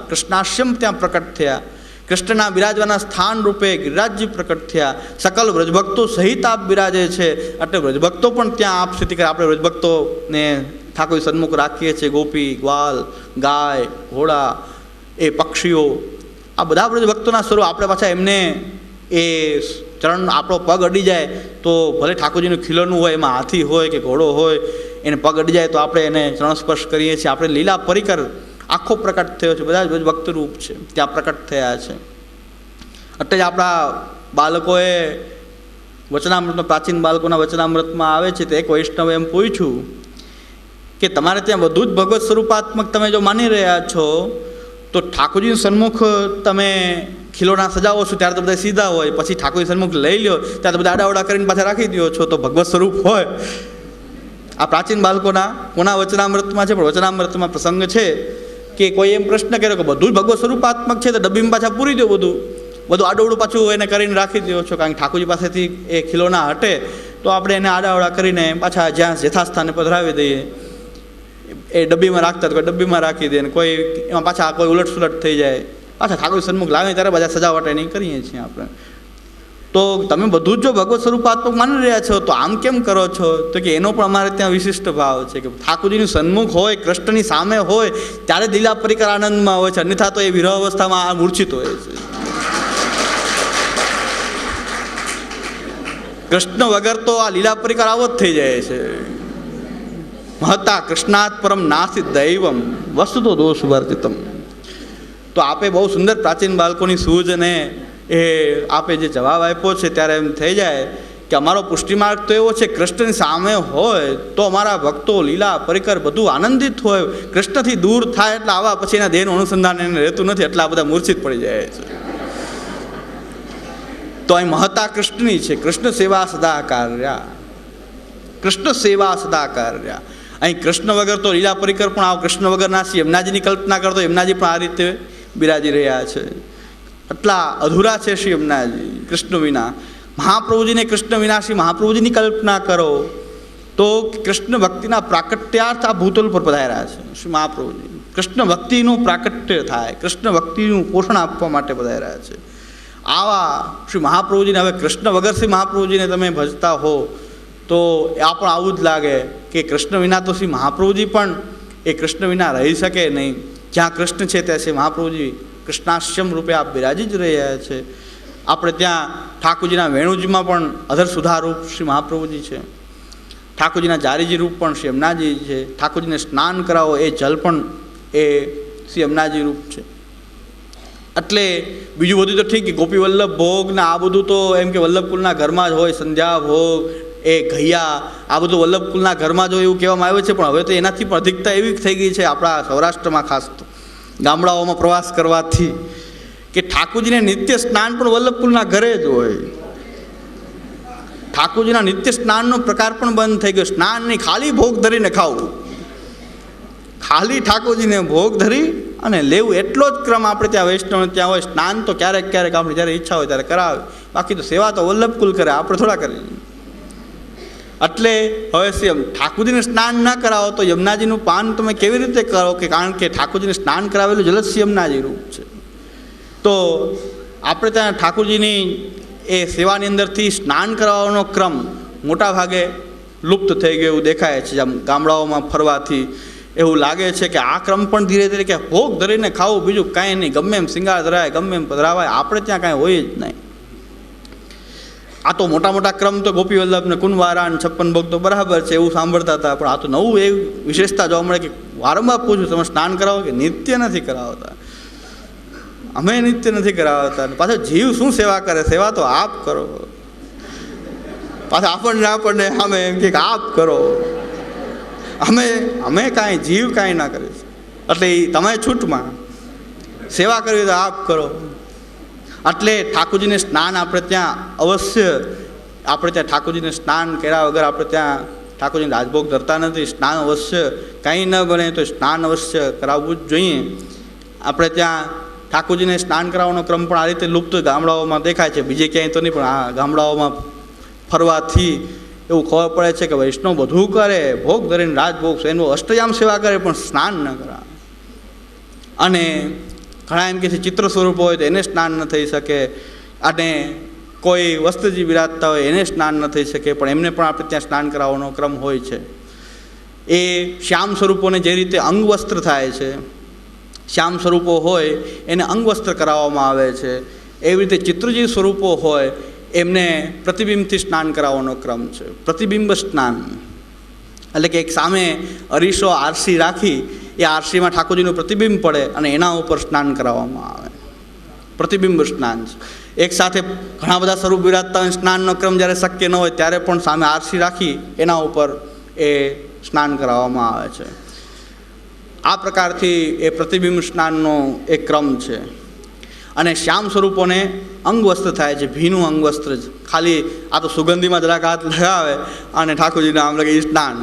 કૃષ્ણાશ્યમ ત્યાં પ્રકટ થયા, કૃષ્ણના બિરાજવાના સ્થાન રૂપે ગિરિરાજજી પ્રકટ થયા, સકલ વ્રજભક્તો સહિત આપ બિરાજે છે એટલે વ્રજભક્તો પણ ત્યાં આપ સ્થિતિ કરે. આપણે વ્રજભક્તોને ઠાકોર સન્મુખ રાખીએ છીએ, ગોપી, ગ્વાલ, ગાય, ઘોડા, એ પક્ષીઓ, આ બધા વ્રજભક્તોના સ્વરૂપ. આપણે પાછા એમને એ ચરણ આપણો પગ અડી જાય તો ભલે ઠાકોરજીનું ખીલોનું હોય, એમાં હાથી હોય કે ઘોડો હોય, એને પગ અડી જાય તો આપણે એને ચરણ સ્પર્શ કરીએ છીએ. આપણે લીલા પરિકર આખો પ્રકટ થયો છે, બધા જ ભક્ત રૂપ છે ત્યાં પ્રકટ થયા છે. એટલે જ આપણા બાળકોએ વચનામૃતમાં, પ્રાચીન બાળકોના વચનામૃતમાં આવે છે તો એક વૈષ્ણવે એમ પૂછ્યું કે તમારે ત્યાં બધું જ ભગવત સ્વરૂપાત્મક તમે જો માની રહ્યા છો તો ઠાકોરજીનું સન્મુખ તમે ખીલોના સજાવો છો ત્યારે તો બધા સીધા હોય, પછી ઠાકોરજી સન્મુખ લઈ લ્યો ત્યારે તો બધા આડાવડા કરીને પાછા રાખી દો છો, તો ભગવત સ્વરૂપ હોય. આ પ્રાચીન બાળકોના કોના વચનામૃતમાં છે, પણ વચનામૃતમાં પ્રસંગ છે કે કોઈ એમ પ્રશ્ન કર્યો કે બધું જ ભગવત સ્વરૂપાત્મક છે તો ડબ્બીમાં પાછા પૂરી દો, બધું આડોવડું પાછું એને કરીને રાખી દો છો, કારણ કે ઠાકોરજી પાસેથી એ ખીલોના હટે તો આપણે એને આડાવડા કરીને પાછા જ્યાં યથાસ્થાને પધરાવી દઈએ. એ ડબ્બીમાં રાખતા તો કોઈ ડબ્બીમાં રાખી દે, ને કોઈ એમાં પાછા કોઈ ઉલટસુલટ થઈ જાય, પાછા ઠાકોર સન્મુખ લાવે ત્યારે બધા સજાવટ એની કરીએ છીએ આપણે. તો તમે બધું જ જો ભગવત સ્વરૂપાત્મક માની રહ્યા છો તો આમ કેમ કરો છો? તો કે એનો પણ અમારે ત્યાં વિશિષ્ટ ભાવ છે કે ઠાકોરજીનું સન્મુખ હોય, કૃષ્ણની સામે હોય ત્યારે લીલા પરિકર આનંદમાં હોય છે, અન્યથા તો એ વિરહ અવસ્થામાં મૂર્છિત હોય છે. કૃષ્ણ વગર તો આ લીલા પરિકર આવો જ થઈ જાય છે. મહતા કૃષ્ણાત પરમ નાસી દૈવમ વસ્તુ તો દોષ વર્જિતમ. તો આપે બહુ સુંદર પ્રાચીન બાળકોની સૂઝ અને એ આપે જે જવાબ આપ્યો છે ત્યારે એમ થઈ જાય કે અમારો પુષ્ટિમાર્ગ તો એવો છે કૃષ્ણની સામે હોય તો અમારા ભક્તો લીલા પરિકર બધું આનંદિત હોય, કૃષ્ણથી દૂર થાય એટલે આવા પછી એના દેહનું અનુસંધાન એને રહેતું નથી, એટલા બધા મૂર્છિત પડી જાય છે. તો અહીં મહતા કૃષ્ણની છે, કૃષ્ણ સેવા સદા કાર્યા, કૃષ્ણ સેવા સદા કાર્યા. અહીં કૃષ્ણ વગર તો લીલા પરિકર પણ આવ કૃષ્ણ વગરના શ્રી યમુનાજીની કલ્પના કરતો યમુનાજી પણ આ રીતે બિરાજી રહ્યા છે. એટલા અધૂરા છે શ્રી યમુનાજી કૃષ્ણ વિના. મહાપ્રભુજીને કૃષ્ણ વિના શ્રી મહાપ્રભુજીની કલ્પના કરો તો કૃષ્ણ ભક્તિના પ્રાકટ્યાર્થ આ ભૂતલ પર પધાર્યા છે શ્રી મહાપ્રભુજી. કૃષ્ણ ભક્તિનું પ્રાકટ્ય થાય, કૃષ્ણ ભક્તિનું પોષણ આપવા માટે પધાર્યા છે. આવા શ્રી મહાપ્રભુજીને હવે કૃષ્ણ વગર શ્રી મહાપ્રભુજીને તમે ભજતા હો તો આ પણ આવું જ લાગે કે કૃષ્ણ વિના તો શ્રી મહાપ્રભુજી પણ એ કૃષ્ણ વિના રહી શકે નહીં. જ્યાં કૃષ્ણ છે ત્યાં શ્રી મહાપ્રભુજી કૃષ્ણાશ્યમ રૂપે આપ બિરાજી જ રહ્યા છે. આપણે ત્યાં ઠાકોરજીના વેણુજીમાં પણ અધર સુધારૂપ શ્રી મહાપ્રભુજી છે, ઠાકોરજીના જારીજી રૂપ પણ શ્રી યમુનાજી છે, ઠાકોરજીને સ્નાન કરાવો એ જલ પણ એ શ્રી યમુનાજી રૂપ છે. એટલે બીજું બધું તો ઠીક કે ગોપી વલ્લભ ભોગ ને આ બધું તો એમ કે વલ્લભકુલના ઘરમાં જ હોય, સંધ્યા ભોગ એ ઘૈયા આ બધું વલ્લભકુલના ઘરમાં જ હોય એવું કહેવામાં આવે છે. પણ હવે તો એનાથી પણ અધિકતા એવી થઈ ગઈ છે આપણા સૌરાષ્ટ્રમાં, ખાસ તો ગામડાઓમાં પ્રવાસ કરવાથી, કે ઠાકોરજીને નિત્ય સ્નાન પણ વલ્લભકુલના ઘરે જ હોય. ઠાકોરજીના નિત્ય સ્નાનનો પ્રકાર પણ બંધ થઈ ગયો. સ્નાન નહીં, ખાલી ભોગ ધરીને ખાવું, ખાલી ઠાકોરજીને ભોગ ધરી અને લેવું, એટલો જ ક્રમ આપણે ત્યાં વૈષ્ણવ ત્યાં હોય. સ્નાન તો ક્યારેક ક્યારેક આપણે જ્યારે ઈચ્છા હોય ત્યારે કરાવે, બાકી તો સેવા તો વલ્લભકુલ કરે, આપણે થોડા કરીએ. એટલે હવે ઠાકોરજીને સ્નાન ના કરાવો તો યમુનાજીનું પાન તમે કેવી રીતે કરો? કે કારણ કે ઠાકોરજીને સ્નાન કરાવેલું જલ યમુનાજી રૂપ છે. તો આપણે ત્યાં ઠાકોરજીની એ સેવાની અંદરથી સ્નાન કરાવવાનો ક્રમ મોટા ભાગે લુપ્ત થઈ ગયો એવું દેખાય છે. જેમ ગામડાઓમાં ફરવાથી એવું લાગે છે કે આ ક્રમ પણ ધીરે ધીરે કે ભોગ ધરીને ખાવું, બીજું કાંઈ નહીં, ગમે એમ શિંગાર ધરાય, ગમે એમ પધરાવાય, આપણે ત્યાં કાંઈ હોય જ નહીં. આ તો મોટા મોટા ક્રમ તો ગોપી વલ્લભ ને કુંવારા ને 56 ભોગ તો બરાબર છે એવું સાંભળતા હતા, પણ આ તો નવું એવી વિશેષતા જોવા મળે કે વારંવાર પૂછું તમે સ્નાન કરાવો કે નિત્ય નથી કરાવતા? અમે નિત્ય નથી કરાવતા. પાછો જીવ શું સેવા કરે? સેવા તો આપ કરો. પાછા આપણને અમે એમ કે આપ કરો, અમે કાંઈ જીવ કાંઈ ના કરીશ. એટલે તમે છૂટમાં સેવા કરવી તો આપ કરો. એટલે ઠાકોરજીને સ્નાન આપણે ત્યાં અવશ્ય, આપણે ત્યાં ઠાકોરજીને સ્નાન કર્યા વગર આપણે ત્યાં ઠાકોરજીને રાજભોગ ધરતા નથી. સ્નાન અવશ્ય, કાંઈ ન બને તો સ્નાન અવશ્ય કરાવવું જ જોઈએ. આપણે ત્યાં ઠાકોરજીને સ્નાન કરાવવાનો ક્રમ પણ આ રીતે લુપ્ત ગામડાઓમાં દેખાય છે, બીજે ક્યાંય તો નહીં, પણ આ ગામડાઓમાં ફરવાથી એવું ખબર પડે છે કે વૈષ્ણવ બધું કરે, ભોગ ધરીને રાજભોગ એનું અષ્ટયામ સેવા કરે પણ સ્નાન ન કરાવે. અને ઘણા એમ કે છે ચિત્ર સ્વરૂપ હોય તો એને સ્નાન ન થઈ શકે, અને કોઈ વસ્ત્રજી બિરાજતા હોય એને સ્નાન ન થઈ શકે, પણ એમને પણ આપણે ત્યાં સ્નાન કરાવવાનો ક્રમ હોય છે. એ શ્યામ સ્વરૂપોને જે રીતે અંગવસ્ત્ર થાય છે, શ્યામ સ્વરૂપો હોય એને અંગવસ્ત્ર કરાવવામાં આવે છે, એવી રીતે ચિત્રજી સ્વરૂપો હોય એમને પ્રતિબિંબથી સ્નાન કરાવવાનો ક્રમ છે. પ્રતિબિંબ સ્નાન એટલે કે એક સામે અરીસો આરસી રાખી એ આરસીમાં ઠાકોરજીનું પ્રતિબિંબ પડે અને એના ઉપર સ્નાન કરાવવામાં આવે, પ્રતિબિંબ સ્નાન છે. એક સાથે ઘણા બધા સ્વરૂપ બિરાજતા હોય, સ્નાનનો ક્રમ જ્યારે શક્ય ન હોય ત્યારે પણ સામે આરસી રાખી એના ઉપર એ સ્નાન કરાવવામાં આવે છે. આ પ્રકારથી એ પ્રતિબિંબ સ્નાનનો એક ક્રમ છે. અને શ્યામ સ્વરૂપોને અંગવસ્ત્ર થાય છે, ભીનું અંગવસ્ત્ર જ, ખાલી આ તો સુગંધીમાં જરાક હાથ લગાવે અને ઠાકોરજીને આમ લગે સ્નાન.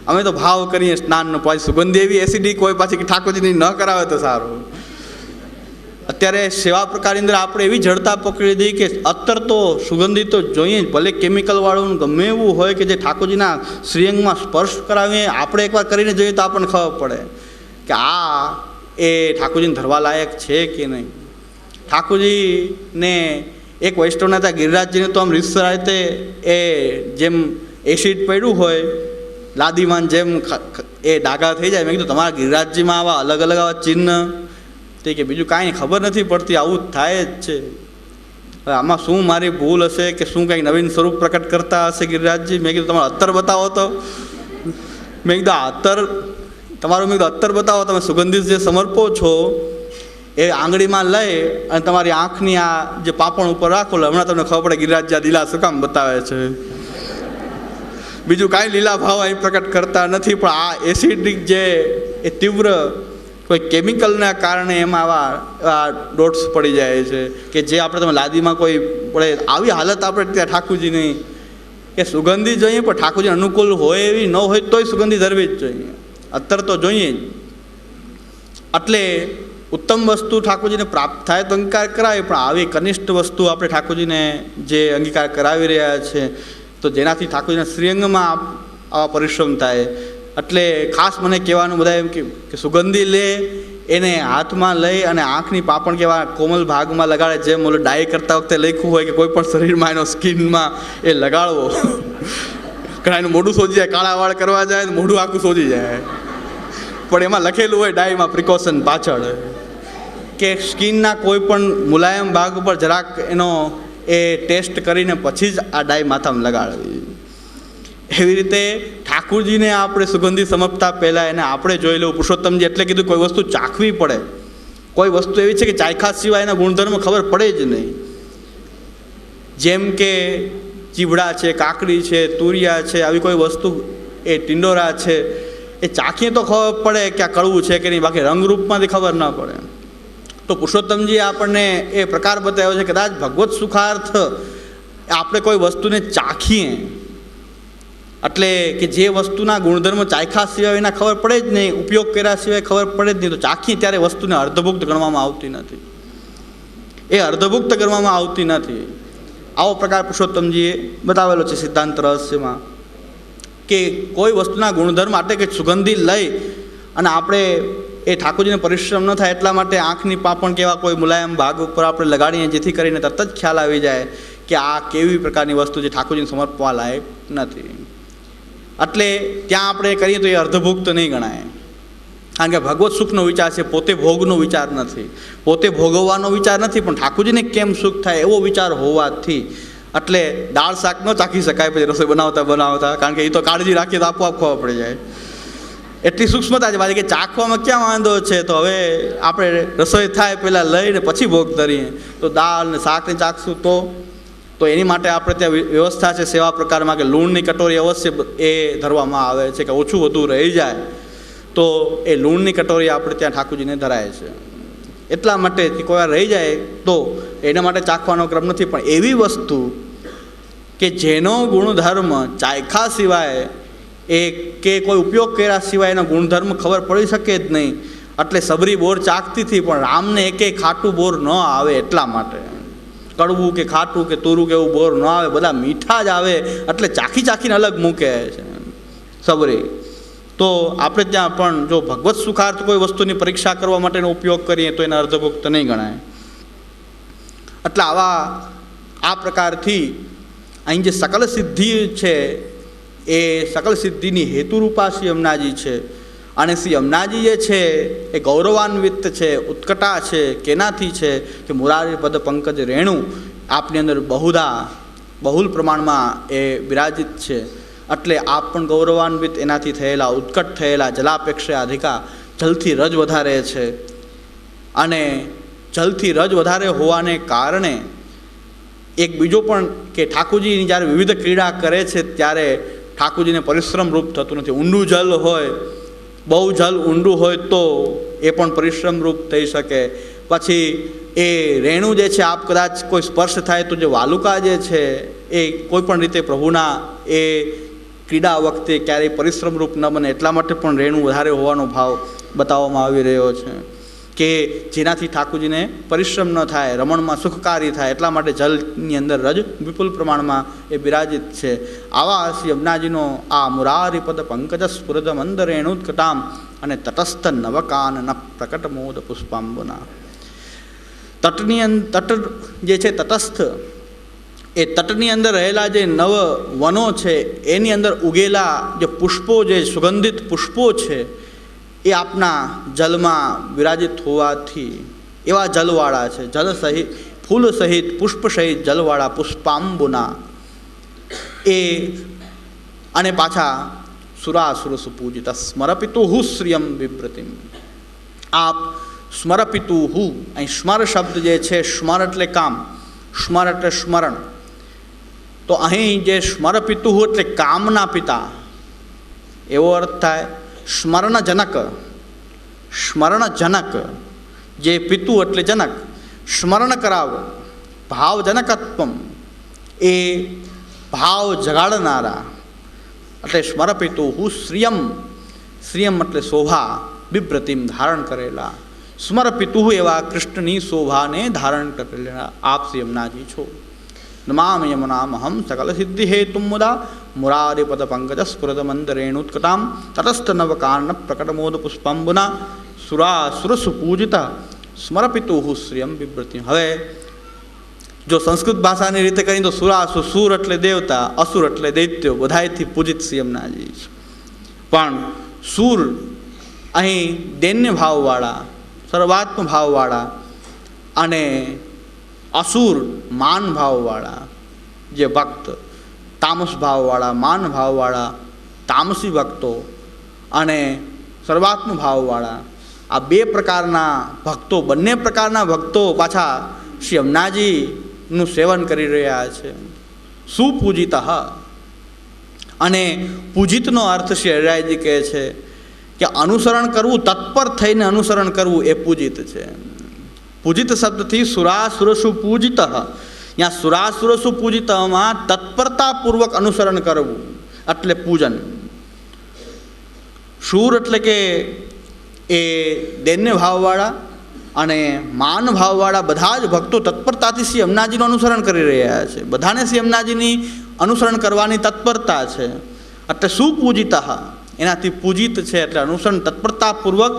અમે તો ભાવ કરીએ સ્નાનનો, પાછી સુગંધી એવી એસિડિક હોય પાછી કે ઠાકોરજીની ન કરાવે તો સારું. અત્યારે સેવા પ્રકારની અંદર આપણે એવી જડતા પકડી દઈએ કે અત્તર તો સુગંધી તો જોઈએ જ, ભલે કેમિકલવાળું ગમે એવું હોય કે જે ઠાકોરજીના શ્રીઅંગમાં સ્પર્શ કરાવીએ, આપણે એકવાર કરીને જોઈએ તો આપણને ખબર પડે કે આ એ ઠાકોરજીને ધરવા લાયક છે કે નહીં. ઠાકોરજીને એક વૈષ્ણવના હતા ગિરિરાજજીને તો આમ રીતસર રીતે એ જેમ એસિડ પડ્યું હોય લાદીમાં જેમ એ ડાઘા થઈ જાય. મેં કીધું તમારા ગિરિરાજજીમાં આવા અલગ અલગ આવા ચિહ્ન તે કે બીજું કાંઈ ખબર નથી પડતી, આવું જ થાય જ છે. હવે આમાં શું મારી ભૂલ હશે કે શું કંઈક નવીન સ્વરૂપ પ્રકટ કરતા હશે ગિરિરાજજી. મેં કીધું તમારો અત્તર બતાવો તો. મેં કીધું આ અત્તર તમારું, મેં કીધું અત્તર બતાવો, તમે સુગંધિત જે સમર્પો છો એ આંગળીમાં લઈ અને તમારી આંખની આ જે પાપણ ઉપર રાખો, હમણાં તમને ખબર પડે ગિરિરાજજી આ લીલા શું કામ બતાવે છે. બીજું કાંઈ લીલા ભાવ અહીં પ્રકટ કરતા નથી, પણ આ એસિડિક જે એ તીવ્ર કોઈ કેમિકલના કારણે એમાં આવા ડોટ્સ પડી જાય છે કે જે આપણે તમે લાદીમાં કોઈ પડે. આવી હાલત આપણે ત્યાં ઠાકોરજીની કે સુગંધી જોઈએ પણ ઠાકોરજી અનુકૂળ હોય એવી ન હોય તોય સુગંધી ધરવી જ જોઈએ, અત્તર તો જોઈએ જ. એટલે ઉત્તમ વસ્તુ ઠાકોરજીને પ્રાપ્ત થાય તો અંગીકાર કરાવે, પણ આવી કનિષ્ઠ વસ્તુ આપણે ઠાકોરજીને જે અંગીકાર કરાવી રહ્યા છે તો જેનાથી ઠાકોરજીના શ્રીઅંગમાં આવા પરિશ્રમ થાય. એટલે ખાસ મને કહેવાનું બધા એમ કે સુગંધી લે એને હાથમાં લઈ અને આંખની પાપણ કેવા કોમલ ભાગમાં લગાડે, જેમ ઓલો ડાય કરતા વખતે લખ્યું હોય કે કોઈ પણ શરીરમાં એનો સ્કિનમાં એ લગાડવો. ઘણા એનું મોઢું સોજી જાય, કાળા વાળ કરવા જાય તો મોઢું આખું સોજી જાય, પણ એમાં લખેલું હોય ડાયમાં પ્રિકોશન પાછળ કે સ્કિનના કોઈ પણ મુલાયમ ભાગ ઉપર જરાક એનો એ ટેસ્ટ કરીને પછી જ આ ડાય માથામાં લગાડવી. એવી રીતે ઠાકોરજીને આપણે સુગંધી સમજતા પહેલાં એને આપણે જોઈ લેવું. પુરુષોત્તમજી એટલે કીધું કોઈ વસ્તુ ચાખવી પડે. કોઈ વસ્તુ એવી છે કે ચાખ્યા સિવાય એના ગુણધર્મ ખબર પડે જ નહીં. જેમ કે ચીવડા છે, કાકડી છે, તુરિયા છે, આવી કોઈ વસ્તુ એ ટિંડોરા છે, એ ચાખીએ તો ખબર પડે કે આ કડવું છે કે નહીં, બાકી રંગરૂપમાંથી ખબર ન પડે. તો પુરુષોત્તમજી આપણને એ પ્રકાર બતાવ્યો છે કદાચ ભગવત સુખાર્થ આપણે કોઈ વસ્તુને ચાખીએ એટલે કે જે વસ્તુના ગુણધર્મ ચાખ્યા સિવાય એના ખબર પડે જ નહીં, ઉપયોગ કર્યા સિવાય ખબર પડે જ નહીં, તો ચાખીએ ત્યારે વસ્તુને અર્ધભુક્ત ગણવામાં આવતી નથી. એ અર્ધભુક્ત ગણવામાં આવતી નથી. આવો પ્રકાર પુરુષોત્તમજીએ બતાવેલો છે સિદ્ધાંત રહસ્યમાં કે કોઈ વસ્તુના ગુણધર્મ એટલે કે સુગંધી લઈ અને આપણે એ ઠાકોરજીને પરિશ્રમ ન થાય એટલા માટે આંખની પાપણ કેવા કોઈ મુલાયમ ભાગ ઉપર આપણે લગાડીએ, જેથી કરીને તરત જ ખ્યાલ આવી જાય કે આ કેવી પ્રકારની વસ્તુ જે ઠાકોરજીને સમર્પવા લાયક નથી. એટલે ત્યાં આપણે કરીએ તો એ અર્ધભુક્ત નહીં ગણાય, કારણ કે ભગવત સુખનો વિચાર છે, પોતે ભોગનો વિચાર નથી, પોતે ભોગવવાનો વિચાર નથી, પણ ઠાકોરજીને કેમ સુખ થાય એવો વિચાર હોવાથી એટલે દાળ શાક ન ચાખી શકાય પછી રસોઈ બનાવતા, કારણ કે એ તો કાળજી રાખીએ તો આપોઆપ ખબર પડી જાય. એટલી સૂક્ષ્મતા છે બાકી કે ચાખવામાં ક્યાં વાંધો છે. તો હવે આપણે રસોઈ થાય પહેલાં લઈને પછી ભોગ ધરીએ તો દાળ ને શાકને ચાખશું તો એની માટે આપણે ત્યાં વ્યવસ્થા છે સેવા પ્રકારમાં કે લૂણની કટોરી અવશ્ય એ ધરવામાં આવે છે કે ઓછું વધુ રહી જાય તો એ લૂણની કટોરી આપણે ત્યાં ઠાકોરજીને ધરાય છે. એટલા માટે કોઈ વાર રહી જાય તો એના માટે ચાખવાનો ક્રમ નથી, પણ એવી વસ્તુ કે જેનો ગુણધર્મ ચાખ્યા સિવાય એ કે કોઈ ઉપયોગ કર્યા સિવાય એનો ગુણધર્મ ખબર પડી શકે જ નહીં એટલે સબરી બોર ચાખતી હતી, પણ રામને એકે ખાટું બોર ન આવે એટલા માટે. કડવું કે ખાટું કે તુરું કે એવું બોર ન આવે, બધા મીઠા જ આવે, એટલે ચાખી ચાખીને અલગ મૂકે છે સબરી. તો આપણે ત્યાં પણ જો ભગવત સુખાર્થ કોઈ વસ્તુની પરીક્ષા કરવા માટેનો ઉપયોગ કરીએ તો એના અર્ધભુક્ત નહીં ગણાય. એટલે આ પ્રકારથી અહીં જે સકલ સિદ્ધિ છે એ સકલ સિદ્ધિની હેતુરૂપા શ્રી યમુનાજી છે. અને શ્રી યમુનાજી જે છે એ ગૌરવાન્વિત છે, ઉત્કટા છે. કેનાથી છે કે મુરારી પદ પંકજ રેણુ આપની અંદર બહુલ પ્રમાણમાં એ બિરાજિત છે. એટલે આપ પણ ગૌરવાન્વિત એનાથી થયેલા, ઉત્કટ થયેલા, જલાપેક્ષા અધિકા, જલથી રજ વધારે છે. અને જલથી રજ વધારે હોવાને કારણે એક બીજો પણ કે ઠાકોરજીની જ્યારે વિવિધ ક્રીડા કરે છે ત્યારે ઠાકોરજીને પરિશ્રમ રૂપ થતું નથી. ઊંડું જલ હોય, બહુ જલ ઊંડું હોય તો એ પણ પરિશ્રમ રૂપ થઈ શકે. પછી એ રેણુ જે છે, આપ કદાચ કોઈ સ્પર્શ થાય તો જે વાલુકા જે છે એ કોઈ પણ રીતે પ્રભુના એ ક્રીડા વખતે ક્યારેય પરિશ્રમ રૂપ ન બને એટલા માટે પણ રેણુ વધારે હોવાનો ભાવ બતાવવામાં આવી રહ્યો છે કે જેનાથી ઠાકોરજીને પરિશ્રમ ન થાય, રમણમાં સુખકારી થાય, એટલા માટે જલની અંદર રજ વિપુલ પ્રમાણમાં એ બિરાજિત છે. આવા શ્રી યમુનાજીનો આ મુરારીપદ પંકજ સ્ફુરદ મંદ રેણુત્કટામ અને તટસ્થ નવકાન ન પ્રકટ મોદ પુષ્પાંબુના. તટ જે છે તટસ્થ, એ તટની અંદર રહેલા જે નવ વનો છે એની અંદર ઉગેલા જે પુષ્પો, જે સુગંધિત પુષ્પો છે એ આપના જલમાં વિરાજિત હોવાથી એવા જલવાળા છે. જલ સહિત, ફૂલ સહિત, પુષ્પ સહિત જલવાળા પુષ્પાંબુના એ. અને પાછા સુરાસુર સુપૂજિત સ્મરપિતુહુ શ્રિયમ બિભ્રતિમ. આપ સ્મરપિતુહુ, અહીં સ્મર શબ્દ જે છે, સ્મર એટલે કામ, સ્મર એટલે સ્મરણ. તો અહીં જે સ્મરપિતુહુ એટલે કામના પિતા એવો અર્થ થાય. સ્મરણજનક, સ્મરણજનક જે પિતુ એટલે જનક, સ્મરણ કરાવ, ભાવજનકત્વમ એ ભાવ જગાડનારા. એટલે સ્મરપિતુહુ શ્રિયમ, શ્રિયમ એટલે શોભા, બિભ્રતિમ ધારણ કરેલા. સ્મરપિતુહુ એવા કૃષ્ણની શોભાને ધારણ કરેલા આપ શ્રી યમુનાજી છો. નમામ યમુનામહમ સકલ સિદ્ધિ હેતુ મુદા મુરારીપદ પંકજ સ્ફુરદ મંદ રેણુત્કટામ તટસ્થ નવકાન પ્રકટમોદ પુષ્પાંબુના સુરાસુર સુપૂજિત સ્મરપિતુહુ શ્રિયમ બિભ્રતિમ. હવે જો સંસ્કૃત ભાષાની રીતે કહીએ તો સુરાસુર, સુર એટલે દેવતા, અસુર એટલે દૈત્યો, બધાયથી પૂજિત શ્રી યમુનાજી છે. પણ સુર અહીં દૈન્ય ભાવવાળા, સર્વાત્મ ભાવવાળા, અને અસુર માન ભાવવાળા જે ભક્ત, તામસ ભાવવાળા, માન ભાવવાળા, તામસી ભક્તો અને સર્વાત્મ ભાવવાળા, આ બે પ્રકારના ભક્તો, બંને પ્રકારના ભક્તો પાછા શ્રી યમુનાજીનું સેવન કરી રહ્યા છે. સુપૂજિત. અને પૂજિતનો અર્થ શ્રી હરિરાયજી કહે છે કે અનુસરણ કરવું, તત્પર થઈને અનુસરણ કરવું એ પૂજિત છે. પૂજિત શબ્દથી સુરાસુરસુ પૂજિત. ત્યાં સુરાસુરસુ પૂજિતમાં તત્પરતાપૂર્વક અનુસરણ કરવું એટલે પૂજન. શૂર એટલે કે એ દૈન્ય ભાવવાળા અને માન ભાવવાળા બધા જ ભક્તો તત્પરતાથી શ્રી યમુનાજીનું અનુસરણ કરી રહ્યા છે. બધાને શ્રી યમુનાજીની અનુસરણ કરવાની તત્પરતા છે. એટલે સુપૂજિત, એનાથી પૂજિત છે એટલે અનુસરણ તત્પરતાપૂર્વક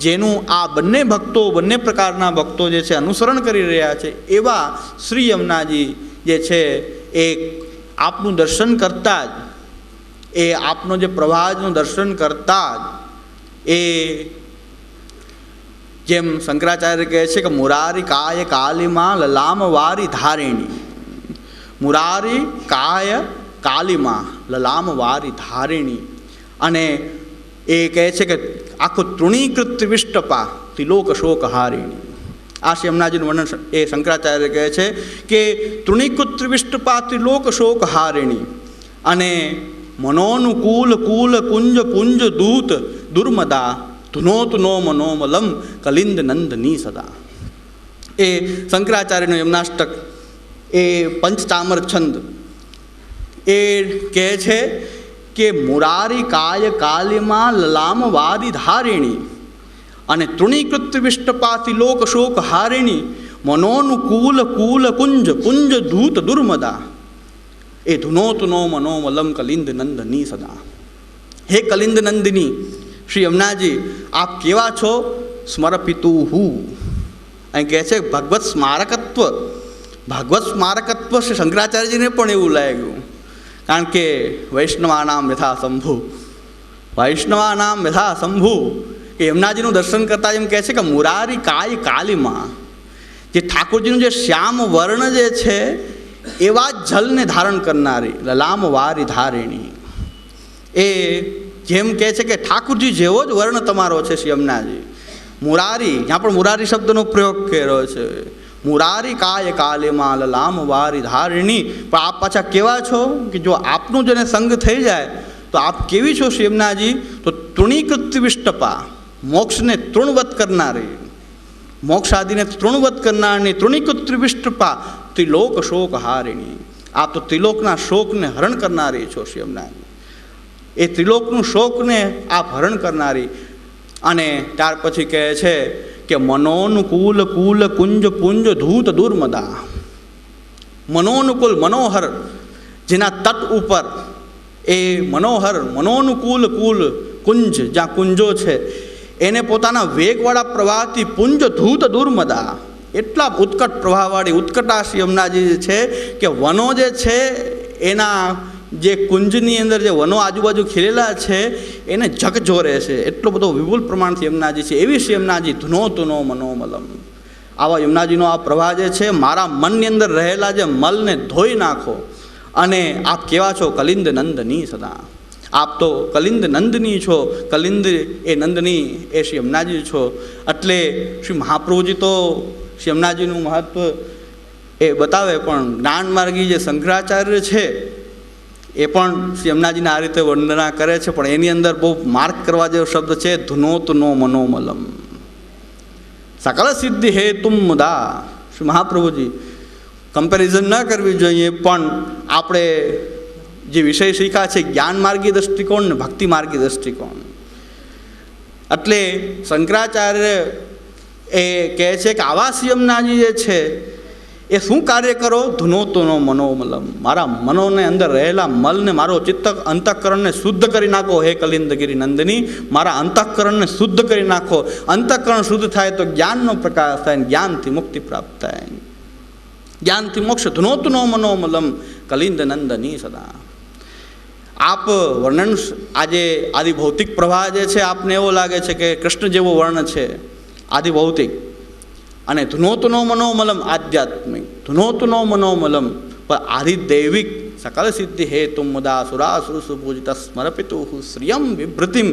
જેનું આ બંને ભક્તો, બંને પ્રકારના ભક્તો જે છે અનુસરણ કરી રહ્યા છે એવા શ્રી યમુનાજી જે છે એ આપનું દર્શન કરતાં જ, એ આપનો જે પ્રવાહનું દર્શન કરતાં જ એ જેમ શંકરાચાર્ય કહે છે કે મુરારી કાય કાલિમા લલામ વારી ધારિણી. મુરારી કાય કાલિમા લલામ વારી ધારિણી. અને એ કહે છે કે આખું તૃણીકૃત વિષ્ટપા ત્રિલોક શોક હારિણી. આ શ્રી યમુનાજીનું વર્ણન એ શંકરાચાર્ય કહે છે કે તૃણીકૃત વિષ્ટપા ત્રિલોક શોક હારિણી. અને મનોનુકૂલ કુલ કુંજ પુંજ દૂત દુર્મદા ધુનોત નો મનોમલમ કલિંદ નંદની સદા. એ શંકરાચાર્યનું યમુનાષ્ટક એ પંચચામર છંદ એ કહે છે કે મુરારી કાય કાલિમા લલામ વારી ધારિણી. અને તૃણીકૃત વિષ્ટપાથી લોક શોક હારિણી મનોનુકૂલ કૂલ કુંજ કુંજ ધૂત દુર્મદા એ ધુનોતનો મનોમલમ કલિંદ નંદની સદા. હે કલિંદ નંદિની શ્રી યમુનાજી, આપ કેવા છો? સ્મરપિતુ હું. અહીં કહે છે ભગવત સ્મારકત્વ. ભાગવત સ્મારકત્વ શ્રી શંકરાચાર્યજીને પણ એવું લાગ્યું, કારણ કે વૈષ્ણવાનામ યથા શંભુ, વૈષ્ણવાનામ યથા શંભુ, કે યમુનાજીનું દર્શન કરતા એમ કહે છે કે મુરારી કાય કાલીમાં, જે ઠાકોરજીનું જે શ્યામ વર્ણ જે છે એવા જ જલને ધારણ કરનારી લલામ વારી ધારિણી. એ જેમ કહે છે કે ઠાકોરજી જેવો જ વર્ણ તમારો છે શ્રી યમુનાજી. મુરારી, ત્યાં પણ મુરારી શબ્દનો પ્રયોગ કર્યો છે. મુરારી કાય કાલીમાં લલામ વારી ધારિણી. પણ આપ પાછા કેવા છો કે જો આપનું જેને સંગ થઈ જાય તો આપ કેવી છો શ્રી યમુનાજી? તો તૃણીકૃત વિષ્ટપા, મોક્ષને તૃણવત કરનારી, મોક્ષ આદિને તૃણવત કરનારની તૃણીકૃત વિષ્ટપા ત્રિલોક શોક હારિણી. આપ તો ત્રિલોકના શોકને હરણ કરનારી છો શ્રી યમુનાજી. એ ત્રિલોકનું શોકને આપ હરણ કરનારી. અને ત્યાર પછી કહે છે કે મનોનુકૂલ કૂલ કુંજ પુંજ ધૂત દુર્મદા. મનોનુકૂલ, મનોહર, જેના તટ ઉપર એ મનોહર મનોનુકૂલ કૂલ કુંજ, જ્યાં કુંજો છે, એને પોતાના વેગવાળા પ્રવાહથી પુંજ ધૂત દુર્મદા, એટલા ઉત્કટ પ્રવાહવાળી ઉત્કટા શ્રી યમુનાજી છે કે વનો જે છે એના જે કુંજની અંદર જે વનો આજુબાજુ ખીલેલા છે એને ઝકઝોરે છે. એટલો બધો વિપુલ પ્રમાણથી યમુનાજી છે. એવી શ્રી યમુનાજી ધુનોતુનો મનોમલમ. આવા યમુનાજીનો આ પ્રવાહ જે છે મારા મનની અંદર રહેલા જે મલને ધોઈ નાખો. અને આપ કેવા છો? કલિંદ નંદની સદા. આપ તો કલિંદ નંદની છો. કલિંદ એ નંદની એ શ્રી યમુનાજી છો. એટલે શ્રી મહાપ્રભુજી તો શ્રી યમુનાજીનું મહત્વ એ બતાવે, પણ જ્ઞાન માર્ગી જે શંકરાચાર્ય છે એ પણ શ્રી યમુનાજીને આ રીતે વંદના કરે છે. પણ એની અંદર બહુ માર્ક કરવા જેવો શબ્દ છે ધુનોતનો મનોમલમ. સકલ સિદ્ધિ હેતુમ મુદા. શ્રી મહાપ્રભુજી કમ્પેરિઝન ન કરવી જોઈએ, પણ આપણે જે વિષય શીખ્યા છે જ્ઞાન માર્ગી દૃષ્ટિકોણ ને ભક્તિ માર્ગી દૃષ્ટિકોણ. એટલે શંકરાચાર્ય એ કહે છે કે આવા શ્રી યમુનાજી જે છે એ શું કાર્ય કરો? ધુનોતનો મનોમલમ. મારા મનોને અંદર રહેલા મલને, મારો ચિત્ત અંતઃકરણને શુદ્ધ કરી નાખો. હે કલિંદગીરી નંદની, મારા અંતઃકરણને શુદ્ધ કરી નાખો. અંતઃકરણ શુદ્ધ થાય તો જ્ઞાનનો પ્રકાશ થાય, જ્ઞાનથી મુક્તિ પ્રાપ્ત થાય, જ્ઞાનથી મોક્ષ. ધુનોતનો મનોમલમ કલિંદ નંદની સદા. આપ વર્ણન, આજે આદિભૌતિક પ્રવાહ જે છે આપને એવો લાગે છે કે કૃષ્ણ જેવો વર્ણ છે આદિભૌતિક, અને ધુનોતનો મનોમલમ આધ્યાત્મિક. ધુનોતનો મનોમલમ પણ આદિદૈવિક સકલ સિદ્ધિ હેતુ મુદા સુરાસુર સુપૂજિત સ્મરપિતુ શ્રિયમ વિભૃતિમ.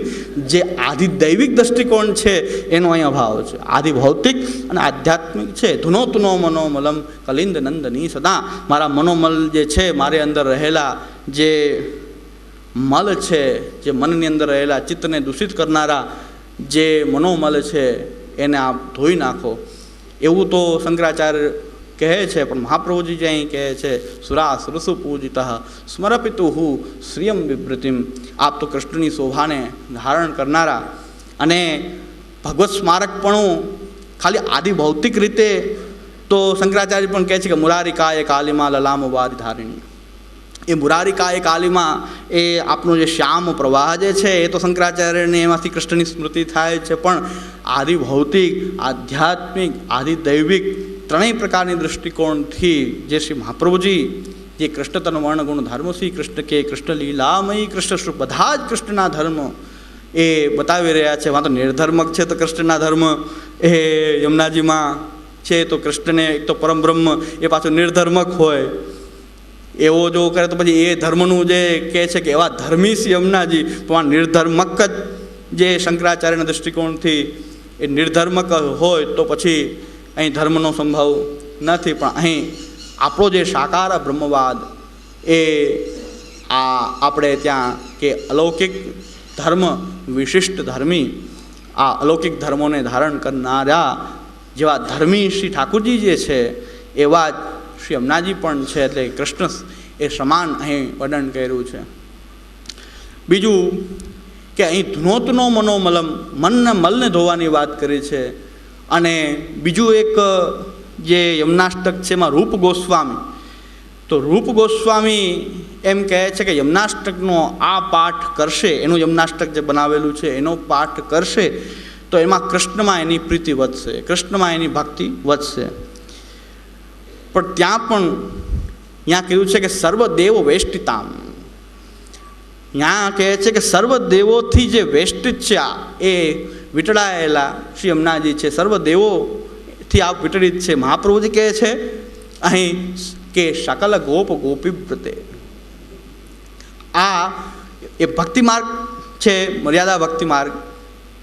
જે આદિદૈવિક દૃષ્ટિકોણ છે એનો અહીં અભાવ છે. આદિભૌતિક અને આધ્યાત્મિક છે. ધુનોતનો મનોમલમ કલિંદ નંદની સદા. મારા મનોમલ જે છે, મારી અંદર રહેલા જે મલ છે, જે મનની અંદર રહેલા ચિત્તને દૂષિત કરનારા જે મનોમલ છે એને આપ ધોઈ નાખો. એવું તો શંકરાચાર્ય કહે છે, પણ મહાપ્રભુજી જે અહીં કહે છે સુરા સુરસુ પૂજિત સ્મરપિતુ શ્રિયમ વિભૃતિમ. આપ તો કૃષ્ણની શોભાને ધારણ કરનારા. અને ભગવત સ્મારકપણું ખાલી આદિભૌતિક રીતે તો શંકરાચાર્ય પણ કહે છે કે મુરારી કાય કાલીમાં લલામ વારી ધારિણી. એ મુરારી કાય કાલીમાં એ આપનો જે શ્યામ પ્રવાહ જે છે એ તો શંકરાચાર્યને એમાંથી કૃષ્ણની સ્મૃતિ થાય છે. પણ આદિભૌતિક, આધ્યાત્મિક, આદિદૈવિક ત્રણેય પ્રકારની દૃષ્ટિકોણથી જે શ્રી મહાપ્રભુજી જે કૃષ્ણ તન વર્ણ ગુણ ધર્મ શ્રી કૃષ્ણ કે કૃષ્ણ લીલામયી કૃષ્ણ બધા જ કૃષ્ણના ધર્મ એ બતાવી રહ્યા છે. વાં તો નિર્ધર્મક છે તો કૃષ્ણના ધર્મ એ યમુનાજીમાં છે, તો કૃષ્ણને એક તો પરમબ્રહ્મ એ પાછો નિર્ધર્મક હોય એવો જો કરે તો પછી એ ધર્મનું જે કહે છે કે એવા ધર્મી શ્રી યમુનાજી, પણ નિર્ધર્મક જ જે શંકરાચાર્યના દૃષ્ટિકોણથી એ નિર્ધર્મક હોય તો પછી અહીં ધર્મનો સંભવ નથી. પણ અહીં આપણો જે સાકાર બ્રહ્મવાદ એ આપણે ત્યાં કે અલૌકિક ધર્મ, વિશિષ્ટ ધર્મી, આ અલૌકિક ધર્મોને ધારણ કરનારા જેવા ધર્મી શ્રી ઠાકોરજી જે છે એવા જ શ્રી યમુનાજી પણ છે. એટલે કૃષ્ણ એ સમાન અહીં વર્ણન કર્યું છે. બીજું કે અહીં ધુનોતનો મનોમલમ, મનના મલને ધોવાની વાત કરી છે. અને બીજું એક જે યમનાષ્ટક છે એમાં રૂપ ગોસ્વામી, તો રૂપ ગોસ્વામી એમ કહે છે કે યમનાષ્ટકનો આ પાઠ કરશે, એનું યમનાષ્ટક જે બનાવેલું છે એનો પાઠ કરશે તો એમાં કૃષ્ણમાં એની પ્રીતિ વધશે, કૃષ્ણમાં એની ભક્તિ વધશે. પણ ત્યાં કીધું છે કે સર્વદેવ વેષ્ટિતામ, ત્યાં કહે છે કે સર્વદેવોથી જે વેષ્ટિત છે એ વીંટળાયેલા શ્રી યમુનાજી છે, સર્વદેવોથી આ વિતરિત છે. મહાપ્રભુજી કહે છે અહીં કે સકલ ગોપ ગોપીવ્રતે, આ એ ભક્તિ માર્ગ છે, મર્યાદા ભક્તિ માર્ગ.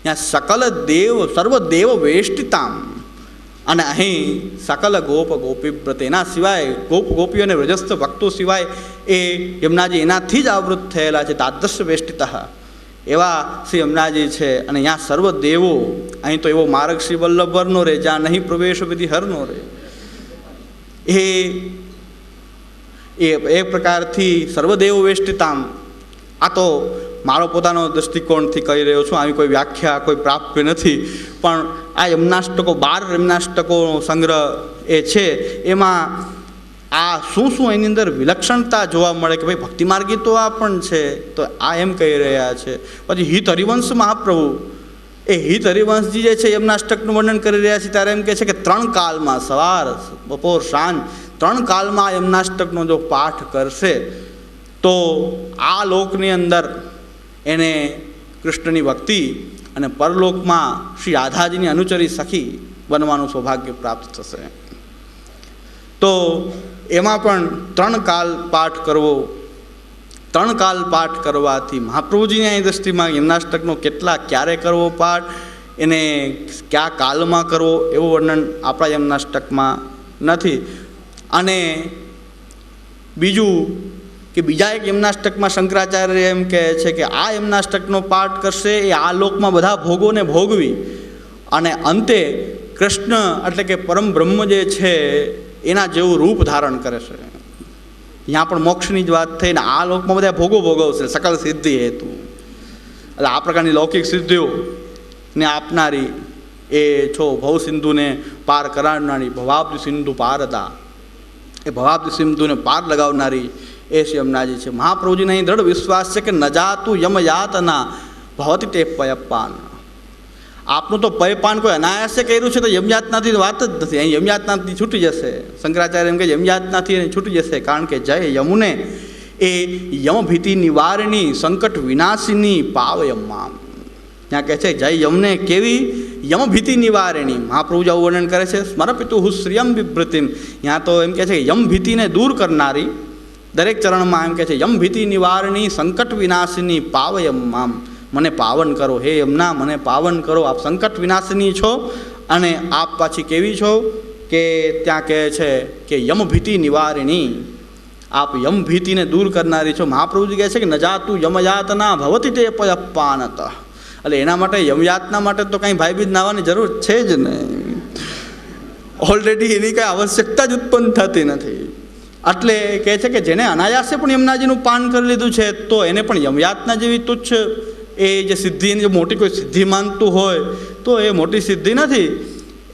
ત્યાં સકલ દેવ સર્વદેવ વેષ્ટિતામ, અને અહીં સકલ ગોપ ગોપીવ્રતે, એના સિવાય ગોપ ગોપીઓ અને વ્રજસ્થ ભક્તો સિવાય એ યમુનાજી એનાથી જ આવૃત થયેલા છે. તાદૃશ વેષ્ટિત એવા શ્રી યમુનાજી છે. અને અહીંયા સર્વદેવો, અહીં તો એવો માર્ગ શ્રી વલ્લભરનો રહે જ્યાં નહીં પ્રવેશ વિધિ હરનો રહે. એ પ્રકારથી સર્વદેવ વેષ્ટિતામ. આ તો મારો પોતાનો દૃષ્ટિકોણથી કહી રહ્યો છું, આવી કોઈ વ્યાખ્યા કોઈ પ્રાપ્ય નથી. પણ આ યમનાષ્ટકો 12 યમનાષ્ટકો સંગ્રહ એ છે, એમાં આ શું એની અંદર વિલક્ષણતા જોવા મળે કે ભાઈ ભક્તિ માર્ગી તો આ પણ છે. તો આ એમ કહી રહ્યા છે. પછી હિત હરિવંશ મહાપ્રભુ, એ હિત હરિવંશજી જે છે યમનાષ્ટકનું વર્ણન કરી રહ્યા છે ત્યારે એમ કહે છે કે 3 કાલમાં, સવાર બપોર સાંજ 3 કાલમાં યમનાષ્ટકનો જો પાઠ કરશે તો આ લોકની અંદર એને કૃષ્ણની ભક્તિ અને પરલોકમાં શ્રી રાધાજીની અનુચરી સખી બનવાનું સૌભાગ્ય પ્રાપ્ત થશે. તો એમાં પણ 3 કાલ પાઠ કરવો, 3 કાલ પાઠ કરવાથી મહાપ્રભુજીની અહીં દૃષ્ટિમાં યમનાષ્ટકનો ક્યારે કરવો પાઠ, એને કયા કાલમાં કરવો એવું વર્ણન આપણા યમનાષ્ટકમાં નથી. અને બીજું કે બીજા એક યમનાષ્ટકમાં શંકરાચાર્ય એમ કહે છે કે આ યમનાષ્ટકનો પાઠ કરશે એ આ લોકમાં બધા ભોગોને ભોગવી અને અંતે કૃષ્ણ એટલે કે પરમ બ્રહ્મ જે છે એના જેવું રૂપ ધારણ કરે છે. અહીંયા પણ મોક્ષની જ વાત થઈ ને આ લોકમાં બધા ભોગો ભોગવશે સકલ સિદ્ધિ હેતુ. એટલે આ પ્રકારની લૌકિક સિદ્ધિઓને આપનારી એ ભવ સિંધુને પાર કરાવનારી ભવાબ્દ સિંધુ પારદા, એ ભવાબ્દ સિંધુને પાર લગાવનારી એ શ્રી યમુનાજી છે. મહાપ્રભુજીને અહીં દ્રઢ વિશ્વાસ છે કે ન જાતું યમયાતના ભવતી તે પયપાન. આપનું તો પયપાન કોઈ અનાયાસે કર્યું છે તો યમયાતનાથી વાત જ નથી. અહીં યમયાતનાથી છૂટી જશે. શંકરાચાર્ય એમ કે યમયાતનાથી એને છૂટી જશે, કારણ કે જય યમુને એ યમભીતિ નિવારણી સંકટ વિનાશિની પાવયમ્મામ. ત્યાં કહે છે જય યમને કેવી યમભીતિ નિવારણી. મહાપ્રભુ આવું વર્ણન કરે છે. સ્મરપિતુ શ્રિયમ બિભ્રતિમ. ત્યાં તો એમ કહે છે કે યમભીતિને દૂર કરનારી, દરેક ચરણમાં એમ કહે છે યમભીતિ નિવારણી સંકટ વિનાશિની પાવયમ્મામ. મને પાવન કરો, હે યમુના મને પાવન કરો. આપ સંકટ વિનાશિની છો અને આપ પાછી કેવી છો કે ત્યાં કહે છે કે યમભીતિ નિવારણી, આપ યમભીતિને દૂર કરનારી છો. મહાપ્રભુજી કહે છે કે ન જાતું યમયાતના ભવતી તે પયપાનત. એટલે એના માટે યમયાતના માટે તો કંઈ ભાઈબીજ નાવાની જરૂર છે જ નહીં. ઓલરેડી એની કંઈ આવશ્યકતા જ ઉત્પન્ન થતી નથી. એટલે કહે છે કે જેને અનાયાસે પણ યમુનાજીનું પાન કરી લીધું છે તો એને પણ યમયાતના જેવી તુચ્છ એ જે સિદ્ધિ, એની મોટી કોઈ સિદ્ધિ માનતું હોય તો એ મોટી સિદ્ધિ નથી.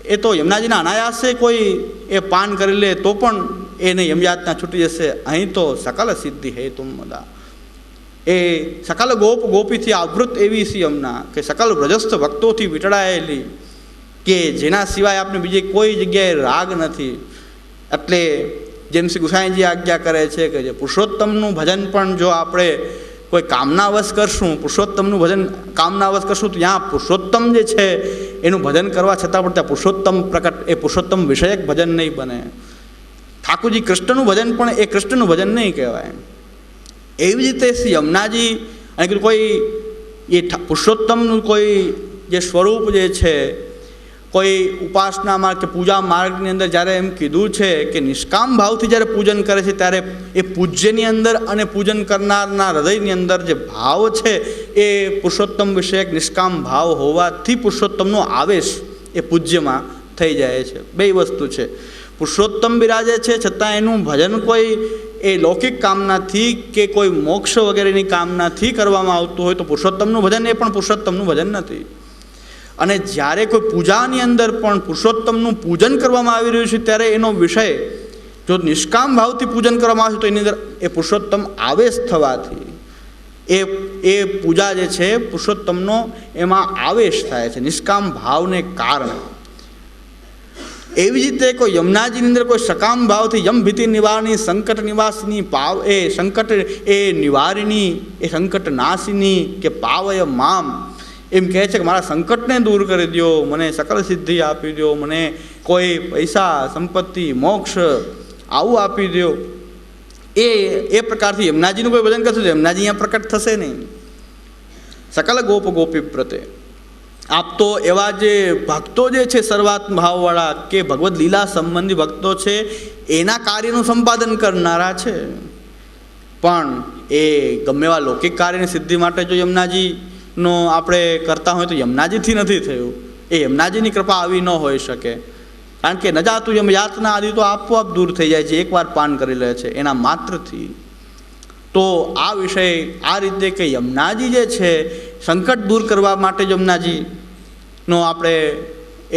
એ તો યમુનાજીના અનાયાસે કોઈ એ પાન કરી લે તો પણ એને યમયાતના છૂટી જશે. અહીં તો સકલ સિદ્ધિ હે તુમ મદા, એ સકલ ગોપ ગોપીથી આવૃત એવી સી યમુના કે સકલ વ્રજસ્થ ભક્તોથી વીંટળાયેલી, કે જેના સિવાય આપણે બીજી કોઈ જગ્યાએ રાગ નથી. એટલે જેમ શ્રી ગુસાઈજી આજ્ઞા કરે છે કે જે પુરુષોત્તમનું ભજન પણ જો આપણે કોઈ કામનાવશ કરશું, પુરુષોત્તમનું ભજન કામનાવશ કરશું તો ત્યાં પુરુષોત્તમ જે છે એનું ભજન કરવા છતાં પણ ત્યાં પુરુષોત્તમ પ્રકટ, એ પુરુષોત્તમ વિષયક ભજન નહીં બને. ઠાકોરજી કૃષ્ણનું ભજન પણ એ કૃષ્ણનું ભજન નહીં કહેવાય. એવી રીતે શ્રી યમુનાજી અને કોઈ એ પુરુષોત્તમનું કોઈ જે સ્વરૂપ જે છે, કોઈ ઉપાસના માર્ગ કે પૂજા માર્ગની અંદર જ્યારે એમ કીધું છે કે નિષ્કામ ભાવથી જ્યારે પૂજન કરે છે ત્યારે એ પૂજ્યની અંદર અને પૂજન કરનારના હૃદયની અંદર જે ભાવ છે એ પુરુષોત્તમ વિષયક નિષ્કામ ભાવ હોવાથી પુરુષોત્તમનો આવેશ એ પૂજ્યમાં થઈ જાય છે. બે વસ્તુ છે. પુરુષોત્તમ બિરાજે છે છતાં એનું ભજન કોઈ એ લૌકિક કામનાથી કે કોઈ મોક્ષ વગેરેની કામનાથી કરવામાં આવતું હોય તો પુરુષોત્તમનું ભજન એ પણ પુરુષોત્તમનું ભજન નથી. અને જ્યારે કોઈ પૂજાની અંદર પણ પુરુષોત્તમનું પૂજન કરવામાં આવી રહ્યું છે ત્યારે એનો વિષય જો નિષ્કામ ભાવથી પૂજન કરવામાં આવે તો એની અંદર એ પુરુષોત્તમ આવેશ થવાથી એ પૂજા જે છે પુરુષોત્તમનો એમાં આવેશ થાય છે નિષ્કામ ભાવને કારણે. એવી જ રીતે કોઈ યમુનાજીની અંદર કોઈ સકામ ભાવથી યમ ભીતિ નિવારણી સંકટ નિવાસની પાવ એ સંકટ એ નિવારિણી એ સંકટ નાશિની કે પાવય મામ એમ કહે છે કે મારા સંકટને દૂર કરી દો, મને સકલ સિદ્ધિ આપી દો, મને કોઈ પૈસા સંપત્તિ મોક્ષ આવું આપી દો. એ પ્રકારથી યમુનાજીનું કોઈ ભજન કરશે તો યમુનાજી અહીંયા પ્રકટ થશે નહીં. સકલ ગોપ ગોપી પ્રતે આપ તો એવા જે ભક્તો જે છે સર્વાત્મ ભાવવાળા કે ભગવદ્ લીલા સંબંધી ભક્તો છે એના કાર્યનું સંપાદન કરનારા છે. પણ એ ગમે એવા લૌકિક કાર્યની સિદ્ધિ માટે જો યમુનાજીનો આપણે કરતા હોય તો યમુનાજીથી નથી થયું. એ યમુનાજીની કૃપા આવી ન હોઈ શકે. કારણ કે ન જાતું યમ યાતના આદિ તો આપોઆપ દૂર થઈ જાય છે એકવાર પાન કરી લે છે એના માત્રથી. તો આ વિષય આ રીતે કે યમુનાજી જે છે સંકટ દૂર કરવા માટે યમુનાજીનો આપણે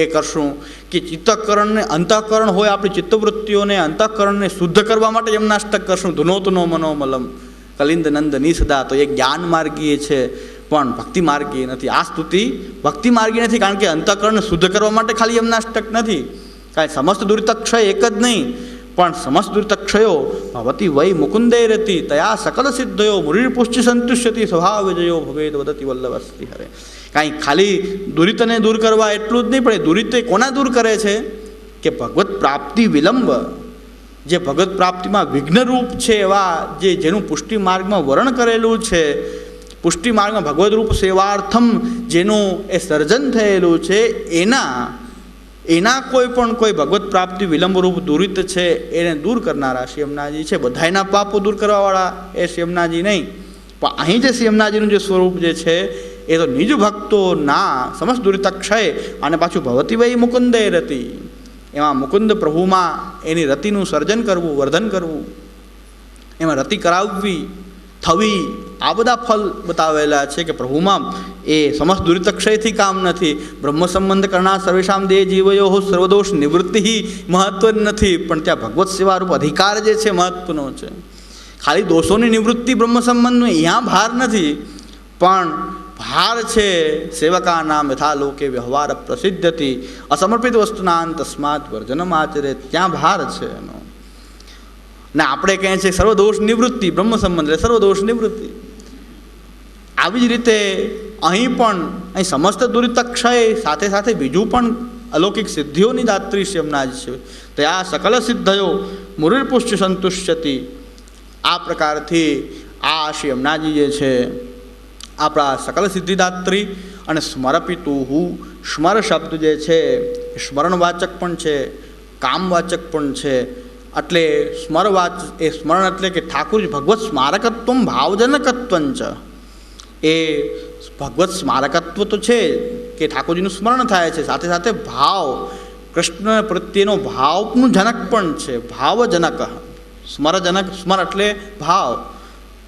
એ કરશું કે ચિત્તકરણને અંતઃકરણ હોય આપણી ચિત્તવૃત્તિઓને અંતઃકરણને શુદ્ધ કરવા માટે યમુનાષ્ટક કરશું. ધુનોતનો મનોમલમ કલિંદ નંદ નિસદા. તો એ જ્ઞાન માર્ગીય છે પણ ભક્તિ માર્ગીય નથી. આ સ્તુતિ ભક્તિ માર્ગી નથી કારણ કે અંતઃકરણને શુદ્ધ કરવા માટે ખાલી યમુનાષ્ટક નથી. કાંઈ સમસ્ત દુરિતક્ષય એક જ નહીં પણ સમસ્ત દુરિતક્ષયો ભવતી વૈ મુકુંદે રતી તયા સકલ સિદ્ધયો મુરીપુષ્ટિ સંતુષ્યતિ સ્વભાવ વિજયો ભવેદ વદતી વલ્લભસ્તી હરે. કાંઈ ખાલી દુરિતને દૂર કરવા એટલું જ નહીં પણ એ દુરિત કોના દૂર કરે છે કે ભગવત પ્રાપ્તિ વિલંબ જે ભગવત પ્રાપ્તિમાં વિઘ્નરૂપ છે એવા જેનું પુષ્ટિ માર્ગમાં વર્ણન કરેલું છે પુષ્ટિ માર્ગમાં ભગવદરૂપ સેવાર્થમ જેનું એ સર્જન થયેલું છે એના કોઈ ભગવત પ્રાપ્તિ વિલંબરૂપ દુરિત છે એને દૂર કરનારા શ્રી યમુનાજી છે. બધાયના પાપો દૂર કરવાવાળા એ શ્રી યમુનાજી નહીં પણ અહીં જે શ્રી યમુનાજીનું જે સ્વરૂપ જે છે એ તો નિજ ભક્તોના સમસ્ત દુરિતક્ષય અને પાછું ભવતી વૈ મુકુંદે રતિ એમાં મુકુંદ પ્રભુમાં એની રતિનું સર્જન કરવું વર્ધન કરવું એમાં રતિ કરાવવી થવી આ બધા ફલ બતાવેલા છે કે પ્રભુમાં એ સમસ્ત દુરિતક્ષયથી કામ નથી. બ્રહ્મ સંબંધ કરનાર સર્વેશામ દેહ જીવયો સર્વદોષ નિવૃત્તિ મહત્વ નથી પણ ત્યાં ભગવત સેવારૂપ અધિકાર જે છે મહત્વનો છે. ખાલી દોષોની નિવૃત્તિ બ્રહ્મ સંબંધનો અહીંયા ભાર નથી પણ ભાર છે સેવકા નામ યથા લોકે વ્યવહાર પ્રસિદ્ધથી અસમર્પિત વસ્તુનાન તસ્માત વર્જનમ આચરે ત્યાં ભાર છે એનો. ને આપણે કહીએ છીએ સર્વદોષ નિવૃત્તિ બ્રહ્મ સંબંધ એટલે સર્વદોષ નિવૃત્તિ. આવી જ રીતે અહીં પણ અહીં સમસ્ત દુરિતક્ષય સાથે સાથે બીજું પણ અલૌકિક સિદ્ધિઓની દાત્રી શ્રી યમુનાજી છે. ત્યાં સકલ સિદ્ધયો મુરીપુષ્ટિ સંતુષ્યતિ. આ પ્રકારથી આ શ્રી યમુનાજી જે છે આપણા સકલ સિદ્ધિદાત્રી અને સ્મરપિતુહુ સ્મર શબ્દ જે છે એ સ્મરણવાચક પણ છે કામવાચક પણ છે. એટલે એ સ્મરણ એટલે કે ઠાકુરજી ભગવત સ્મારકત્વ ભાવજનકત્વ છે. એ ભગવત સ્મારકત્વ તો છે કે ઠાકોરજીનું સ્મરણ થાય છે સાથે સાથે ભાવ કૃષ્ણ પ્રત્યેનો ભાવનું જનક પણ છે. ભાવજનક સ્મર એટલે ભાવ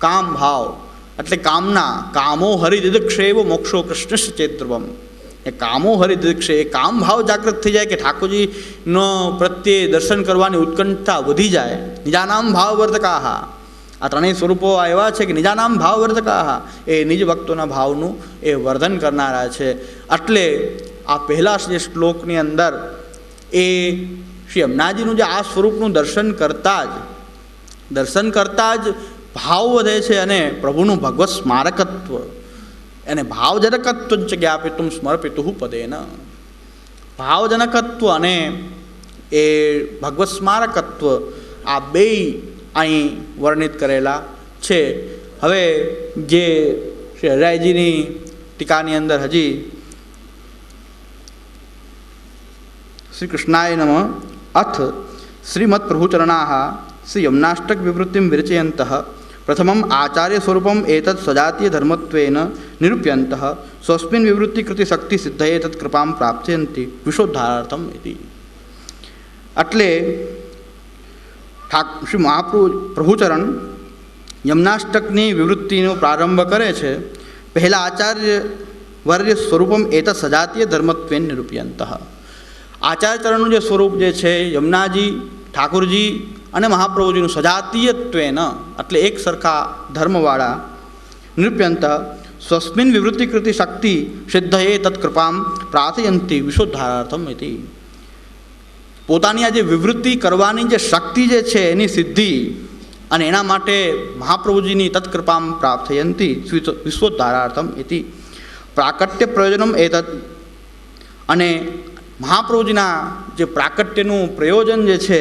કામ ભાવ એટલે કામના કામો હરિદિદક્ષેવ મોક્ષો કૃષ્ણ ચેદ્રવમ. એ કામો હરિદિદક્ષે એ કામ ભાવ જાગૃત થઈ જાય કે ઠાકોરજીનો પ્રત્યે દર્શન કરવાની ઉત્કંઠતા વધી જાય. નિજાનામ ભાવવર્ધકાહ આ ત્રણેય સ્વરૂપો એવા છે કે નિજાનામ ભાવવર્ધકાહ એ નિજ ભક્તોના ભાવનું એ વર્ધન કરનારા છે. એટલે આ પહેલા જે શ્લોકની અંદર એ શ્રી યમુનાજીનું જે આ સ્વરૂપનું દર્શન કરતાં જ ભાવ વધે છે અને પ્રભુનું ભગવત સ્મારકત્વ અને ભાવજનકત્વ જ જ્ઞાપિતું સ્મર્પિતું પદેન. ભાવજનકત્વ અને એ ભગવત સ્મારકત્વ આ બે અહીં વર્ણિત કરેલા છે. હવે જે શ્રી હરિરાયજીની ટીકાની અંદર હજી શ્રી કૃષ્ણાય નમઃ અથ શ્રીમદ પ્રભુચરણાः શ્રી યમુનાષ્ટક વિવૃત્તિમ વિરચયन्तઃ પ્રથમમ આચાર્ય સ્વરૂપમ એતत् સજાતીય ધર્મત્વેન નિરૂપ્યन्तઃ સ્વસ્મિન વિવૃત્તિ કૃતિ શક્તિ સિદ્ધયે તત્ કૃપામ પ્રાપ્યન્તિ વિશોદ્ધારાર્થમ ઇતિ. એટલે શ્રી મહાપ્રભુ પ્રભુચરણ યમનાષ્ટકની વિવૃત્તિનો પ્રારંભ કરે છે. પહેલાં આચાર્ય વર્ય સ્વરૂપમ એત સજાતીય ધર્મત્વેન નિરૂપ્યંત. આચાર્યચરણનું જે સ્વરૂપ જે છે યમુનાજી, ઠાકુરજી અને મહાપ્રભુજીનું સજાતીયત્વેન એટલે એક સરખા ધર્મવાળા નિરૂપ્યંત સ્વસ્મિન વિવૃત્તિકૃતિ શક્તિ સિદ્ધયે તત્કૃપામ પ્રાર્થયંતી વિશોદ્ધારાર્થમ ઇતિ. પોતાની આ જે વિવૃત્તિ કરવાની જે શક્તિ જે છે એની સિદ્ધિ અને એના માટે મહાપ્રભુજીની તત્કૃપામ પ્રાર્થયંતી વિશ્વોદ્ધારાર્થમ ઇતિ. પ્રાકટ્ય પ્રયોજનમ એતत्. અને મહાપ્રભુજીના જે પ્રાકટ્યનું પ્રયોજન જે છે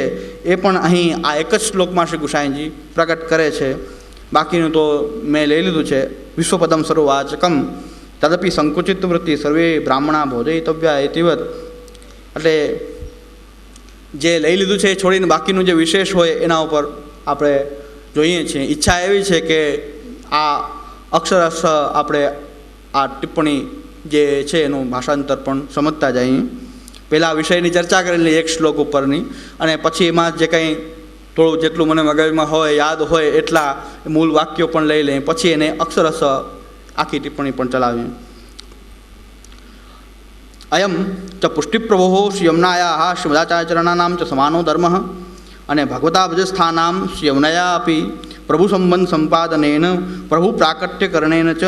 એ પણ અહીં આ એક જ શ્લોકમાં શ્રી ગુસાઈજી પ્રકટ કરે છે. બાકીનું તો મેં લઈ લીધું છે. વિશ્વપદમ સર્વવાચકમ તદપી સંકુચિત વૃત્તિ સર્વે બ્રાહ્મણા ભોજયિતવ્યા એતિવત. એટલે જે લઈ લીધું છે એ છોડીને બાકીનું જે વિશેષ હોય એના ઉપર આપણે જોઈએ છીએ. ઈચ્છા એવી છે કે આ અક્ષરશ આપણે આ ટિપ્પણી જે છે એનું ભાષાંતર પણ સમજતા જઈએ. પહેલાં વિષયની ચર્ચા કરેલી એક શ્લોક ઉપરની, અને પછી એમાં જે કંઈ થોડું જેટલું મને મગજમાં હોય, યાદ હોય એટલા મૂળ વાક્યો પણ લઈ લઈએ, પછી એને અક્ષરશ આખી ટિપ્પણી પણ ચલાવીએ. અયમ ચ પુષ્ટિપ્રભો શ્રી યમુનાયા શ્રી મદાચાર્યચરણાનામ ચ સમાનો ધર્મ. અને ભગવતા ભજસ્થાનામ શ્રી યમુનયા અપી પ્રભુ સંબંધ સંપાદનેન પ્રભુ પ્રાકટ્યકરણેન ચ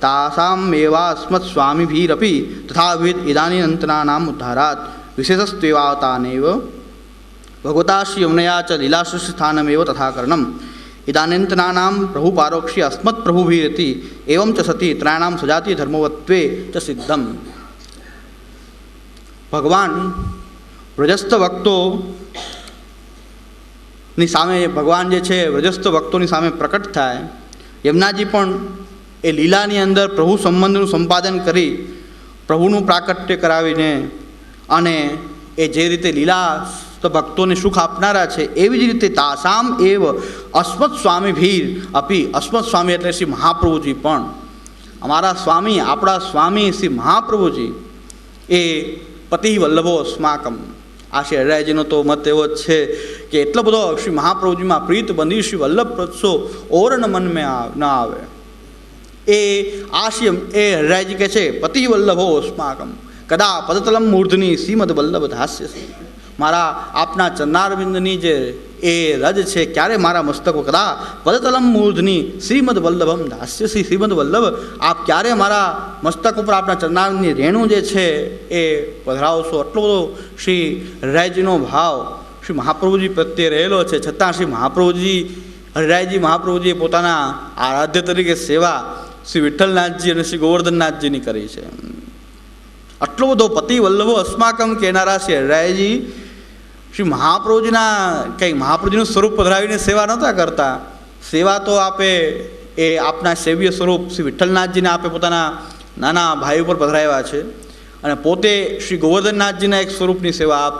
તાસામ એવાસ્મત સ્વામીભીરપી તથાવિધ ઇદાનીનંતનાનામ ઉદ્ધારાત વિશેષસ્ત્વેવાતાનેવ ભગવતા શ્રી યમુનયા ચ લીલાસૃષ્ટિસ્થાનમેવ તથાકરણમ ઇદાનીનંતનાનામ પ્રભુ પારોક્ષી અસ્મત પ્રભુભીરતિ એવં ચ સતી ત્રયાણામ સજાતીય ધર્મવત્વે ચ સિદ્ધમ. ભગવાન વ્રજસ્થ ભક્તોની સામે ભગવાન જે છે વ્રજસ્થ ભક્તોની સામે પ્રકટ થાય. યમુનાજી પણ એ લીલાની અંદર પ્રભુ સંબંધનું સંપાદન કરી પ્રભુનું પ્રાકટ્ય કરાવીને અને એ જે રીતે લીલા ભક્તોને સુખ આપનારા છે એવી જ રીતે તાસામ એવ અસ્મત સ્વામી ભીર અપી. અસ્મત સ્વામી એટલે શ્રી મહાપ્રભુજી પણ અમારા સ્વામી, આપણા સ્વામી શ્રી મહાપ્રભુજી એ પતિ વલ્લભો અસ્માકમ. આ શ્રી હરિરાયજીનો તો મત એવો જ છે કે એટલો બધો શ્રી મહાપ્રભુજીમાં પ્રીત બંધી શ્રી વલ્લભ પ્રત્સો ઓર ન મન મેં ન આવે. એ આ શ્રી એ હરિરાયજી કહે છે પતિ વલ્લભો અસ્માકમ કદા પદતલમ મૂર્ધની શ્રીમદ વલ્લભ ધાસ્ય. મારા આપના ચરણારવિંદની જે એ રજ છે ક્યારે મારા મસ્તક કદા પદતલમ મૂર્ધની શ્રીમદ વલ્લભમ ધાસ્ય. શ્રીમદ વલ્લભ આપ ક્યારે મારા મસ્તક ઉપર આપના ચરણારવિંદની રેણું જે છે એ પધરાવશો. આટલો બધો શ્રી હરિરાયજીનો ભાવ શ્રી મહાપ્રભુજી પ્રત્યે રહેલો છે. છતાં શ્રી મહાપ્રભુજી હરિરાયજી મહાપ્રભુજીએ પોતાના આરાધ્ય તરીકે સેવા શ્રી વિઠ્ઠલનાથજી અને શ્રી ગોવર્ધનનાથજીની કરી છે. આટલો બધો પતિ વલ્લભો અસ્માકમ કહેનારા શ્રી હરિરાયજી શ્રી મહાપ્રભુજીના કંઈ મહાપ્રભુજીનું સ્વરૂપ પધરાવીને સેવા નહોતા કરતા. સેવા તો આપે એ આપના સેવ્ય સ્વરૂપ શ્રી વિઠ્ઠલનાથજીને આપે પોતાના નાના ભાઈ ઉપર પધરાવ્યા છે, અને પોતે શ્રી ગોવર્ધનનાથજીના એક સ્વરૂપની સેવા આપ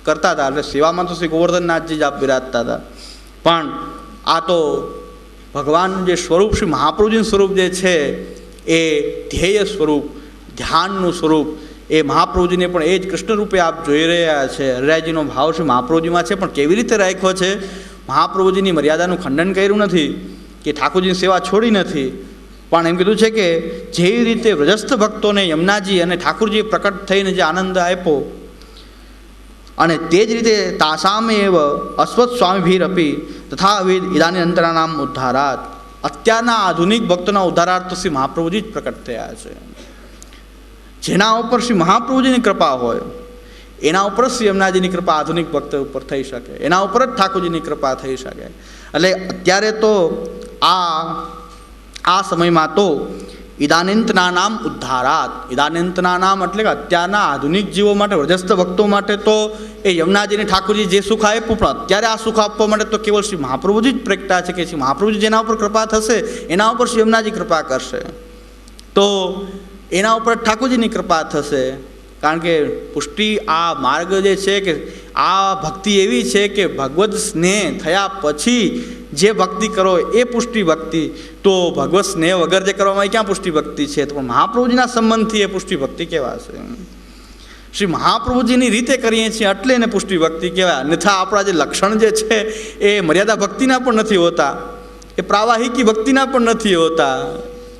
કરતા હતા. એટલે સેવામાં તો શ્રી ગોવર્ધનનાથજી જ આપ બિરાજતા હતા. પણ આ તો ભગવાન જે સ્વરૂપ શ્રી મહાપ્રભુજીનું સ્વરૂપ જે છે એ ધ્યેય સ્વરૂપ, ધ્યાનનું સ્વરૂપ, એ મહાપ્રભુજીને પણ એ જ કૃષ્ણ રૂપે આપ જોઈ રહ્યા છે. હરિરાયજીનો ભાવ શ્રી મહાપ્રભુજીમાં છે, પણ કેવી રીતે રાખ્યો છે? મહાપ્રભુજીની મર્યાદાનું ખંડન કર્યું નથી કે ઠાકોરજીની સેવા છોડી નથી, પણ એમ કીધું છે કે જેવી રીતે વ્રજસ્થ ભક્તોને યમુનાજી અને ઠાકુરજીએ પ્રકટ થઈને જે આનંદ આપ્યો, અને તે જ રીતે તાસામે એવ અશ્વત સ્વામીભીર અપી તથાવિધ ઇદાની અંતરાનામ ઉદ્ધારાત. અત્યારના આધુનિક ભક્તોના ઉદ્ધારાર્થ શ્રી મહાપ્રભુજી જ પ્રકટ થયા છે. જેના ઉપર શ્રી મહાપ્રભુજીની કૃપા હોય એના ઉપર શ્રી યમુનાજીની કૃપા આધુનિક ભક્ત ઉપર થઈ શકે, એના ઉપર જ ઠાકોરજીની કૃપા થઈ શકે. એટલે અત્યારે તો આ સમયમાં તો ઇદાનંતના નામ ઉદ્ધારાત. ઇદાનંતના નામ એટલે કે અત્યારના આધુનિક જીવો માટે, વ્રજસ્થ ભક્તો માટે તો એ યમુનાજીને ઠાકોરજી જે સુખ આપ્યું, પણ અત્યારે આ સુખ આપવા માટે તો કેવળ શ્રી મહાપ્રભુજી જ પ્રગટા છે કે શ્રી મહાપ્રભુજી જેના ઉપર કૃપા થશે એના ઉપર શ્રી યમુનાજી કૃપા કરશે, તો એના ઉપર ઠાકોરજીની કૃપા થશે. કારણ કે પુષ્ટિ આ માર્ગ જે છે કે આ ભક્તિ એવી છે કે ભગવદ સ્નેહ થયા પછી જે ભક્તિ કરો એ પુષ્ટિ ભક્તિ. તો ભગવત સ્નેહ વગર જે કરવામાં ક્યાં પુષ્ટિ ભક્તિ છે? તો પણ મહાપ્રભુજીના સંબંધથી એ પુષ્ટિ ભક્તિ કહેવાશે. શ્રી મહાપ્રભુજીની રીતે કરીએ છીએ એટલે એને પુષ્ટિ ભક્તિ કહેવાય. અન્યથા આપણા જે લક્ષણ જે છે એ મર્યાદા ભક્તિના પણ નથી હોતા, એ પ્રાવાહિકી ભક્તિના પણ નથી હોતા.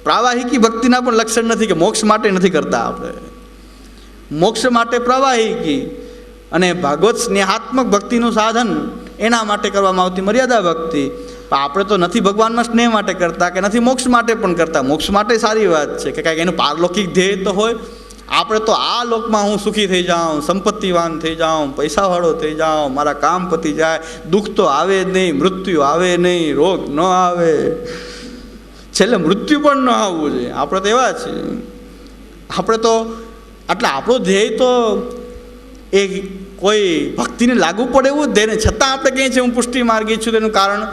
પ્રાવાહિકી ભક્તિના પણ લક્ષણ નથી કે મોક્ષ માટે નથી કરતા આપણે. મોક્ષ માટે પ્રવાહિકી અને ભાગવત સ્નેહાત્મક ભક્તિનું સાધન એના માટે કરવામાં આવતી મર્યાદા ભક્તિ. આપણે તો નથી ભગવાનના સ્નેહ માટે કરતા કે નથી મોક્ષ માટે પણ કરતા. મોક્ષ માટે સારી વાત છે કે કાંઈક એનું પારલૌકિક ધ્યેય તો હોય. આપણે તો આ લોકમાં હું સુખી થઈ જાઉં, સંપત્તિવાન થઈ જાઉં, પૈસાવાળો થઈ જાઉં, મારા કામ પતી જાય, દુઃખ તો આવે જ નહીં, મૃત્યુ આવે નહીં, રોગ ન આવે, છેલ્લે મૃત્યુ પણ ન આવવું જોઈએ. આપણે તો એવા છીએ. આપણે તો એટલે આપણો ધ્યેય તો એ કોઈ ભક્તિને લાગુ પડે એવું જ ધ્યેય, છતાં આપણે કહીએ છીએ હું પુષ્ટિ માર્ગી છું. તેનું કારણ